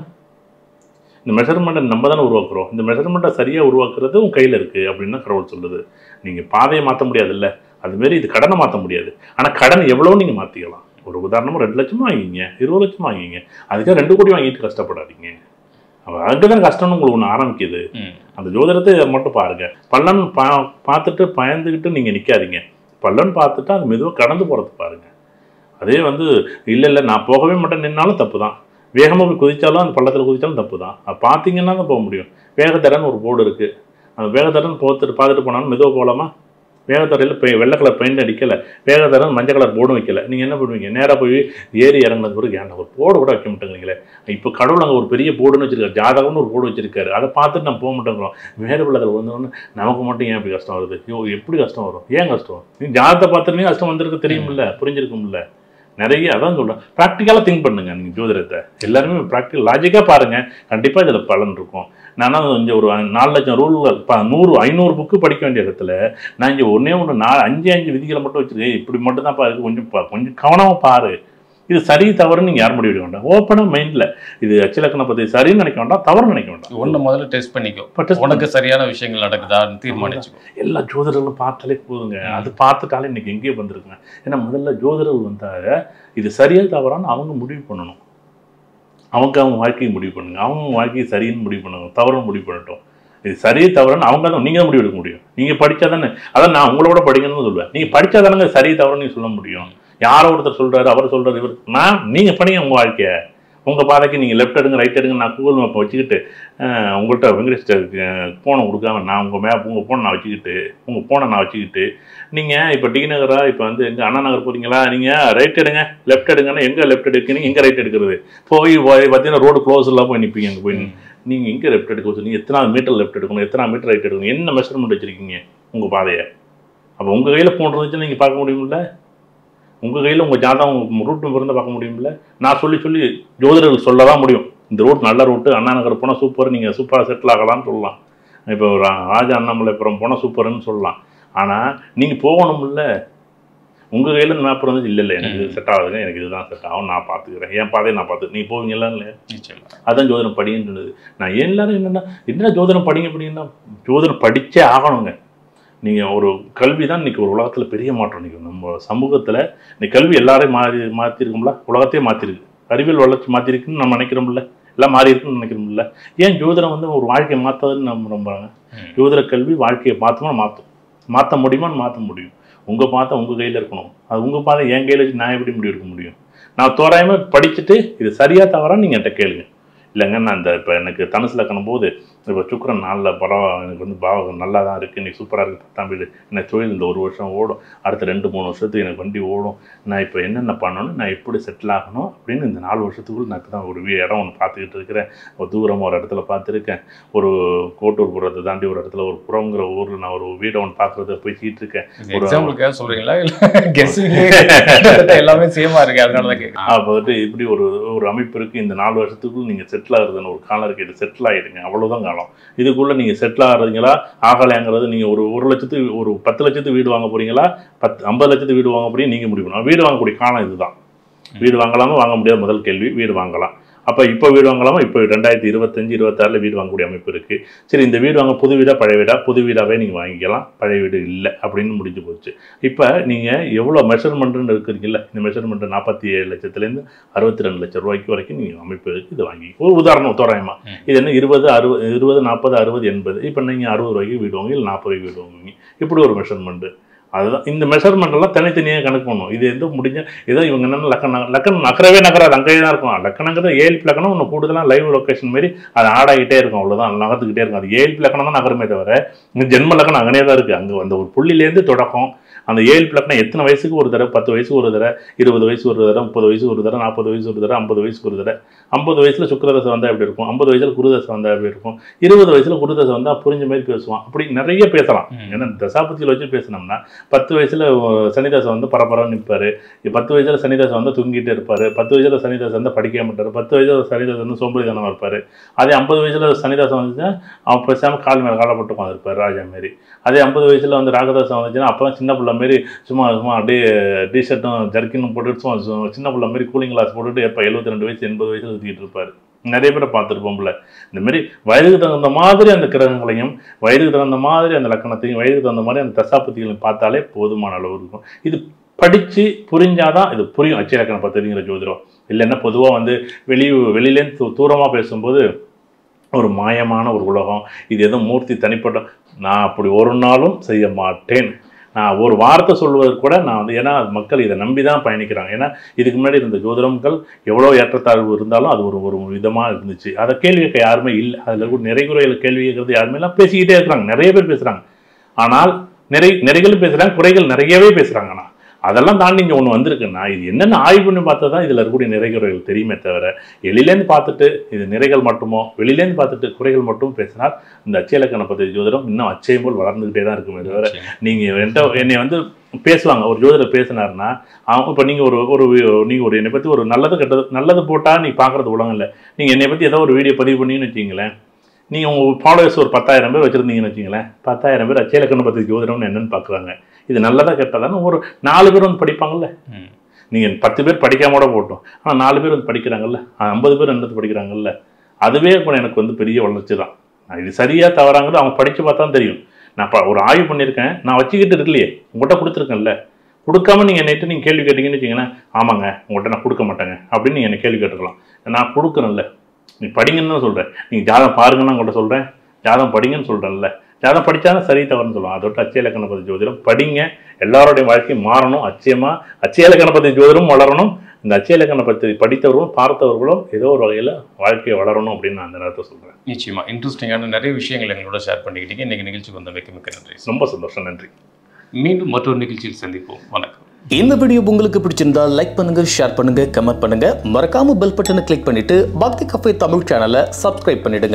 இந்த மெஷர்மெண்ட்டை நம்ம தானே உருவாக்குறோம். இந்த மெஷர்மெண்ட்டை சரியாக உருவாக்குறது உங்கள் கையில் இருக்குது அப்படின்னு தான் கடவுள் சொல்லுது. நீங்கள் பாதையை மாற்ற முடியாதுல்ல, அதுமாரி இது கடனை மாற்ற முடியாது. ஆனால் கடன் எவ்வளோ நீங்கள் மாற்றிக்கலாம். ஒரு உதாரணமாக 2 லட்சமாக வாங்கிங்க, 20 லட்சமாக வாங்கிங்க, அதுக்காக 2 கோடி வாங்கிட்டு கஷ்டப்படாதீங்க. அங்கே தான் கஷ்டம்னு உங்களுக்கு ஒன்று ஆரம்பிக்குது. அந்த ஜோதிடத்தை இதை மட்டும் பாருங்கள். பலன் பார்த்துட்டு பயந்துக்கிட்டு நீங்கள் நிற்காதீங்க. பலன் பார்த்துட்டு அது மெதுவாக கடந்து போகிறது பாருங்கள். அதே இல்லை நான் போகவே மாட்டேன் நின்னாலும் தப்பு தான். வேகமாக போய் குதித்தாலும் அந்த பள்ளத்தில் குதித்தாலும் தப்பு தான். அது பார்த்தீங்கன்னா தான் போக முடியும். வேகத்தடன்னு ஒரு போர்டு இருக்குது. அந்த வேகத்தடன்னு பார்த்துட்டு போனாலும் மெதுவாக போகலாமா? வேகத்தடையில் வெள்ளை கலர் பெயிண்ட் அடிக்கலை, வேகத்தடை மஞ்சள் கலர் போர்டும் வைக்கல. நீங்கள் என்ன பண்ணுவீங்க? நேராக போய் ஏறி இறங்கினது பிறகு ஏன்னா ஒரு போர்டு கூட வைக்க மாட்டேங்கிறீங்களே. இப்போ கடவுள் அங்கே ஒரு பெரிய போர்டுன்னு வச்சுருக்காரு, ஜாதகம்னு ஒரு போர்டு வச்சிருக்காரு. அதை பார்த்துட்டு நம்ம போக மாட்டேங்கிறோம். வேறு பிள்ளைகள் வந்தோன்னு நமக்கு மட்டும் ஏன் இப்படி கஷ்டம் வருது? எப்படி கஷ்டம் வரும்? ஏன் கஷ்டம்? நீ ஜாதகத்தை பார்த்துட்டு கஷ்டம் வந்திருக்கு தெரியுமில்ல, புரிஞ்சிருக்கும்ல. நிறைய அதான் சொல்கிறேன், ப்ராக்டிக்கலாக திங்க் பண்ணுங்கள். நீங்கள் ஜோதிடத்தை எல்லாருமே ப்ராக்டிக்கல் லாஜிக்காக பாருங்கள், கண்டிப்பாக இதில் பலன் இருக்கும். நான் கொஞ்சம் ஒரு 4 லட்சம் ரூல்கள் 500 புக்கு படிக்க வேண்டிய இடத்துல நான் இங்கே ஒன்றே 5 விதிகளை மட்டும் வச்சுருக்கேன். இப்படி மட்டும் தான் பாரு, கொஞ்சம் கவனமாக பாரு. இது சரி தவறுன்னு நீங்கள் யார் முடிவு வேண்டாம். ஓப்பனாக மைண்டில் இது அச்சலக்கண பற்றி சரின்னு நினைக்க வேண்டாம், தவறு நினைக்க வேண்டாம். ஒன்று முதல்ல டெஸ்ட் பண்ணிக்கோ, உனக்கு சரியான விஷயங்கள் நடக்குதான்னு தீர்மானிச்சுக்கோ. எல்லா ஜோதிடர்களும் பார்த்தாலே போதுங்க. அது பார்த்துட்டாலே இன்னைக்கு எங்கேயே வந்திருக்குங்க. ஏன்னா முதல்ல ஜோதிடர்கள் வந்தால் இது சரியாக தவறான்னு அவங்க முடிவு பண்ணணும். அவங்க வாழ்க்கையை முடிவு பண்ணுங்க. அவங்க வாழ்க்கையை சரின்னு முடிவு பண்ணுங்க, தவறுன்னு முடிவு பண்ணட்டும். இது சரி தவறுன்னு அவங்க தான் நீங்கள் தான் முடிவு எடுக்க முடியும். நீங்கள் படித்தா தானே, அதான் நான் உங்களோட படிக்கணும்னு சொல்லுவேன். நீங்கள் படித்தா தானே சரி தவறுன்னு நீங்கள் சொல்ல முடியும். யாரோ ஒருத்தர் சொல்கிறாரு, அவர் சொல்கிறார், இவர் நீங்கள் படிங்க உங்கள் வாழ்க்கையை. உங்கள் பாதைக்கு நீங்கள் லெஃப்ட் எடுங்க ரைட் எடுங்க. நான் கூகுள் மேப்பை வச்சுக்கிட்டு உங்கள்கிட்ட வெங்கடேஷ்டருக்கு ஃபோனை கொடுக்காம நான் உங்கள் ஃபோனை நான் வச்சுக்கிட்டு நீங்கள் இப்போ டி நகரா இப்போ எங்கே அண்ணா நகர் போகிறீங்களா, நீங்கள் ரைட் எடுங்க லெஃப்ட் எடுங்கன்னா எங்கே லெஃப்ட் எடுக்கிறீங்க, எங்கே ரைட் எடுக்கிறது? போய் பார்த்தீங்கன்னா ரோடு க்ளோஸ்லாம் போய் நிற்பீங்க. அங்கே போய் நீங்கள் எங்கே லெஃப்ட் எடுக்க வச்சு, நீங்கள் எத்தனை மீட்டர் லெஃப்ட் எடுக்கணும், எத்தனை மீட்டர் ரைட் எடுக்கணும், என்ன மெஷர்மெண்ட் வச்சுருக்கீங்க உங்கள் பாதையை? அப்போ உங்கள் கையில் ஃபோன் இருந்துச்சுன்னா நீங்கள் பார்க்க முடியுமில்ல? உங்கள் கையில் உங்கள் ஜாதகம் உங்கள் ரூட் நம்பர் இருந்தால் பார்க்க முடியுமில்ல? நான் சொல்லி ஜோதிடர்கள் சொல்ல தான் முடியும். இந்த ரூட் நல்ல ரூட்டு, அண்ணா நகர் போனால் சூப்பர், நீங்கள் சூப்பராக செட்டில் ஆகலாம்னு சொல்லலாம். இப்போ ராஜா அண்ணாமலைப்புறம் போனால் சூப்பர்னு சொல்லலாம். ஆனால் நீங்கள் போகணும்ல, உங்கள் கையில் மேப் இருந்துச்சு, இல்லை எனக்கு இது செட் ஆகுதுங்க, எனக்கு இதுதான் செட் ஆகும், நான் பார்த்துக்கிறேன், என் பாதையை நான் பார்த்து நீங்கள் போவீங்களா இல்லையா? அதான் ஜோதிடம் படிங்கன்றது. நான் எல்லாரும் என்ன ஜோதிடம் படிங்க அப்படின்னா, ஜோதிடம் படித்தே ஆகணுங்க. நீங்கள் ஒரு கல்வி தான் இன்றைக்கி ஒரு உலகத்தில் பெரிய மாற்றம். இன்றைக்கி நம்ம சமூகத்தில் இன்னைக்கு கல்வி எல்லாரையும் மாற்றிருக்கும்ல, உலகத்தையே மாற்றிருக்கு, அறிவியல் வளர்ச்சி மாற்றிருக்குன்னு நம்ம நினைக்கிறோம்ல, எல்லாம் மாறி இருக்குன்னு நினைக்கிறோம்ல. ஏன் ஜோதிடம் ஒரு வாழ்க்கையை மாற்றாதுன்னு நம்ம நம்புறாங்க? ஜோதிட கல்வி வாழ்க்கையை மாற்ற முடியுமான்னு மாற்ற முடியும். உங்கள் பாதை உங்கள் கையில் இருக்கணும். அது உங்கள் பாதை என் கையில் வச்சு நான் எப்படி முடிவு எடுக்க முடியும்? நான் தோராயமாக படிச்சுட்டு இது சரியாக தவறான்னு நீங்கள் என்கிட்ட கேளுங்க. இல்லைங்க நான் இப்போ எனக்கு தனுசு லக்கணம் போது இப்போ சுக்கிரன் நாளில் பரவாயில்ல, எனக்கு பாவம் நல்லா தான் இருக்குது, இன்றைக்கி சூப்பராக இருக்குது, 10ஆம் வீடு, எனக்கு தொழில் இந்த 1 வருஷம் ஓடும், அடுத்த 2-3 வருஷத்துக்கு எனக்கு வண்டி ஓடும், நான் இப்போ என்னென்ன பண்ணணும், நான் எப்படி செட்டில் ஆகணும் அப்படின்னு இந்த 4 வருஷத்துக்குள்ள நான் தான் ஒரு இடம் ஒன்று பார்த்துக்கிட்டு இருக்கிறேன். ஒரு தூரமாக ஒரு இடத்துல பார்த்துருக்கேன். ஒரு கோட்டூர்புரத்தை தாண்டி ஒரு இடத்துல ஒரு புறங்கிற ஊரில் நான் ஒரு வீடை ஒன்று பார்க்குறத போய்ச்சிட்டு இருக்கேன். எக்ஸாம்பிளுக்காக சொல்கிறீங்களா எல்லாமே சேமாக இருக்குது அதனால தான் கேட்குறேன். அப்போ வந்துட்டு இப்படி ஒரு அமைப்பு இருக்குது. இந்த 4 வருஷத்துக்குள்ள நீங்கள் செட்டில் ஆகுதுன்னு ஒரு காலம் இருக்குது. இது செட்டில் ஆகிடுங்க, அவ்வளோதான் காலம். இதுக்குள்ளே நீங்கள் செட்டில் ஆகிறீங்களா ஆகலைங்கிறது நீங்கள் ஒரு 1 லட்சத்துக்கு ஒரு 10 லட்சத்துக்கு வீடு வாங்க போகிறீங்களா 50 லட்சத்துக்கு வீடு வாங்க போறீங்க நீங்கள் முடிவு பண்ணலாம். வீடு வாங்கக்கூடிய காலம் இதுதான். வீடு வாங்கலாமா வாங்க முடியாது முதல் கேள்வி. வீடு வாங்கலாம். அப்போ இப்போ வீடு வாங்கலாமா? இப்போ 2025-26 வீடு வாங்கக்கூடிய அமைப்பு இருக்குது. சரி, இந்த வீடு வாங்க புது வீடாக பழைய வீடாக? புது வீடாகவே நீங்கள் வாங்கிக்கலாம், பழைய வீடு இல்லை அப்படின்னு முடிஞ்சு போச்சு. இப்போ நீங்கள் எவ்வளோ மெஷர்மெண்ட்டுன்னு இருக்கிறீங்களா, இந்த மெஷர்மெண்ட்டு 47 லட்சத்துலேருந்து 62 லட்சம் ரூபாய்க்கு வரைக்கும் நீங்கள் அமைப்பு இருக்குது. இது வாங்கி ஒரு உதாரணம் தோராயமாக இது என்ன 20, 40, 60, 80. இப்போ நீங்கள் 60 ரூபாய்க்கு வீடு வாங்கி இல்லை 40 ரூபாய்க்கு வீடு வாங்குவீங்க. இப்படி ஒரு மெஷர்மெண்ட்டு. அதுதான் இந்த மெஷர்மெண்ட் எல்லாம் தனித்தனியாக கணக்கு பண்ணும். இது எந்த முடிஞ்ச ஏதோ இவங்க என்னென்ன லக்கணம் நகரவே நகராது, அங்கேயே தான் இருக்கும். லக்கணங்கிறது 7 லக்கணம் ஒன்று கூடுதலாக லைவ் லொக்கேஷன் மாரி அது ஆடாகிட்டே இருக்கும், அவ்வளோதான், நகர்த்துக்கிட்டே இருக்கும். அது 7 லக்கணம் தான் நகரமே தவிர இந்த ஜென்ம லக்கணம் அங்கனே தான் இருக்குது. அங்கே அந்த ஒரு புள்ளிலேருந்து தொடக்கம். அந்த 7 லக்கணம் எத்தனை வயசுக்கு ஒரு தடவை, 10 வயசுக்கு ஒரு தடவை, 20 வயசு ஒரு தடவை, 30 வயசு ஒரு தடவை, 40 வயசு ஒரு தடவை, 50 வயசுக்கு ஒரு தடவை. 50 வயசில் சுக்கிரதசை வந்தால் எப்படி இருக்கும், 50 வயசில் குருதசை வந்தால் எப்படி இருக்கும், 20 வயசில் குருதசை வந்தால் புரிஞ்ச மாதிரி பேசுவான். அப்படி நிறைய பேசலாம். ஏன்னா தசாபத்தியில் வச்சு பேசினோம்னா 10 வயசில் சனிதாசை வந்து பரபரன்னு நிற்பார், 10 வயசில் சனிதாசை வந்து தூங்கிட்டே இருப்பார், 10 வயசில் சனிதாசை வந்து படிக்க மாட்டார், 10 வயசில் சனிதாசை வந்து சோம்பேறித்தனமாக இருப்பார். அதே 50 வயசில் சனிதாசை வந்துச்சுன்னா அவன் பேசாமல் கால் மேலே காலப்பட்டு உட்காந்துருப்பார் ராஜா மாரி. அதே 50 வயசில் வந்து ராகதாசம் வந்துச்சுன்னா அப்போ தான் சின்ன பிள்ளை மாரி சும்மா அப்படியே டிஷர்ட்டும் ஜர்க்கினும் போட்டுட்டு சும்மா சின்ன பிள்ளை மாரி கூலிங் கிளாஸ் போட்டுட்டு எப்போ 72 வயசு 80 வயசில் சுற்றிக்கிட்டு இருப்பார். நிறைய பேரை பார்த்துருப்போம்ல. இந்த மாதிரி வயதுக்கு தகுந்த மாதிரி அந்த கிரகங்களையும், வயதுக்கு தகுந்த மாதிரி அந்த லக்கணத்தையும், வயதுக்கு தகுந்த மாதிரி அந்த தசாபதிகளையும் பார்த்தாலே போதுமான அளவு இருக்கும். இது படித்து புரிஞ்சாதான் இது புரியும். அச்சய லக்கணம் பத்திரிங்கிற ஜோதிடம் இல்லைன்னா பொதுவாக வந்து வெளியிலேருந்து தூரமாக பேசும்போது ஒரு மாயமான ஒரு உலகம், இது எதுவும் மூர்த்தி தனிப்பட்ட, நான் அப்படி ஒரு நாளும் செய்ய மாட்டேன். நான் ஒரு வார்த்தை சொல்வதற்கு கூட நான் வந்து, ஏன்னா மக்கள் இதை நம்பி தான் பயணிக்கிறாங்க. ஏன்னா இதுக்கு முன்னாடி இருந்த ஜோதிடங்கள் எவ்வளோ ஏற்றத்தாழ்வு இருந்தாலும் அது ஒரு விதமாக இருந்துச்சு. அதை கேள்வி கேட்க யாருமே இல்லை. அதில் கூட நிறைகுறைகள் கேள்வி கேட்கறது யாருமே எல்லாம் பேசிக்கிட்டே இருக்கிறாங்க. நிறைய பேர் பேசுகிறாங்க. ஆனால் நிறைகளும் பேசுகிறாங்க, குறைகள் நிறையவே பேசுகிறாங்க. ஆனால் அதெல்லாம் தாண்டி இங்கே ஒன்று வந்திருக்குன்னா இது என்னென்ன ஆய்வு பண்ணி பார்த்தா தான் இதில் இருக்கக்கூடிய நிறைகுறைகள் தெரியுமே தவிர வெளியிலேருந்து பார்த்துட்டு இது நிறைகள் மட்டுமோ வெளியிலேருந்து பார்த்துட்டு குறைகள் மட்டும் பேசினால் இந்த அச்சய இலக்கண பத்தி ஜோதிடம் இன்னும் அச்சயம் போல் வளர்ந்துக்கிட்டே தான் இருக்குமே தவிர நீங்கள் என்னை வந்து பேசுவாங்க. ஒரு ஜோதிடர் பேசினார்னா அவங்க இப்போ நீங்கள் ஒரு என்னை பற்றி ஒரு நல்லது கெட்டது நல்லது போட்டால் நீ பார்க்குறது உலகம் இல்லை. நீங்கள் என்னை பற்றி ஏதோ ஒரு வீடியோ பதிவு பண்ணிங்கன்னு வச்சிங்களேன், நீங்கள் உங்கள் ஃபாலோவர்ஸ் ஒரு 10,000 பேர் வச்சுருந்தீங்கன்னு வச்சிங்களேன், 10,000 பேர் அச்சய இலக்கண பத்தி ஜோதிடம்னு என்னென்னு பார்க்குறாங்க. இது நல்லதாக கேட்டாதானே ஒரு 4 பேர் வந்து படிப்பாங்கல்ல. நீங்கள் 10 பேர் படிக்காம கூட போட்டோம், ஆனால் 4 பேர் வந்து படிக்கிறாங்கல்ல, 50 பேர் என்னது படிக்கிறாங்கல்ல, அதுவே கூட எனக்கு வந்து பெரிய வளர்ச்சி தான். இது சரியாக தவறாங்கிறது அவங்க படித்து பார்த்தா தெரியும். நான் ஒரு ஆய்வு பண்ணியிருக்கேன், நான் வச்சுக்கிட்டு இருக்கலையே, உங்கள்கிட்ட கொடுத்துருக்கேன்ல. கொடுக்காம நீங்கள் என்னைட்டு நீங்கள் கேள்வி கேட்டிங்கன்னு வச்சிங்கன்னா, ஆமாங்க உங்கள்கிட்ட நான் கொடுக்க மாட்டேங்க அப்படின்னு நீங்கள் என்னை கேள்வி கேட்டுக்கலாம். நான் கொடுக்குறேன்ல, நீ படிங்கன்னு தான் சொல்கிறேன். நீங்கள் ஜாதகம் பாருங்கன்னு உங்கள்கிட்ட சொல்கிறேன், ஜாதகம் படிங்கன்னு சொல்கிறேன்ல. ஜாதகம் படித்தாலும் சரி தவறுன்னு சொல்லுவாங்க. அதோட அச்சய இலக்கண பத்தி ஜோதிடம் படிங்க. எல்லாருடைய வாழ்க்கையும் மாறணும். அச்சய இலக்கண பத்தி ஜோதிடம் வளரணும். இந்த அச்சய இலக்கண பத்தி படித்தவர்களும் பார்த்தவர்களும் ஏதோ ஒரு வகையில் வாழ்க்கையை வளரணும் அப்படின்னு நான் அந்த நேரத்தை சொல்கிறேன். நிச்சயமா இன்ட்ரெஸ்டிங்கான நிறைய விஷயங்கள் எங்களோட ஷேர் பண்ணிக்கிட்டீங்க. இன்னைக்கு நிகழ்ச்சிக்கு வந்த மிக்க நன்றி. ரொம்ப சந்தோஷம். நன்றி. மீண்டும் மற்றொரு நிகழ்ச்சியில் சந்திப்போம். வணக்கம். இந்த வீடியோ உங்களுக்கு பிடிச்சிருந்தா லைக் பண்ணுங்க, ஷேர் பண்ணுங்க, கமெண்ட் பண்ணுங்க. மறக்காம பெல் பட்டனை கிளிக் பண்ணிட்டு பக்தி கஃபே தமிழ் சேனலை சப்ஸ்கிரைப் பண்ணிடுங்க.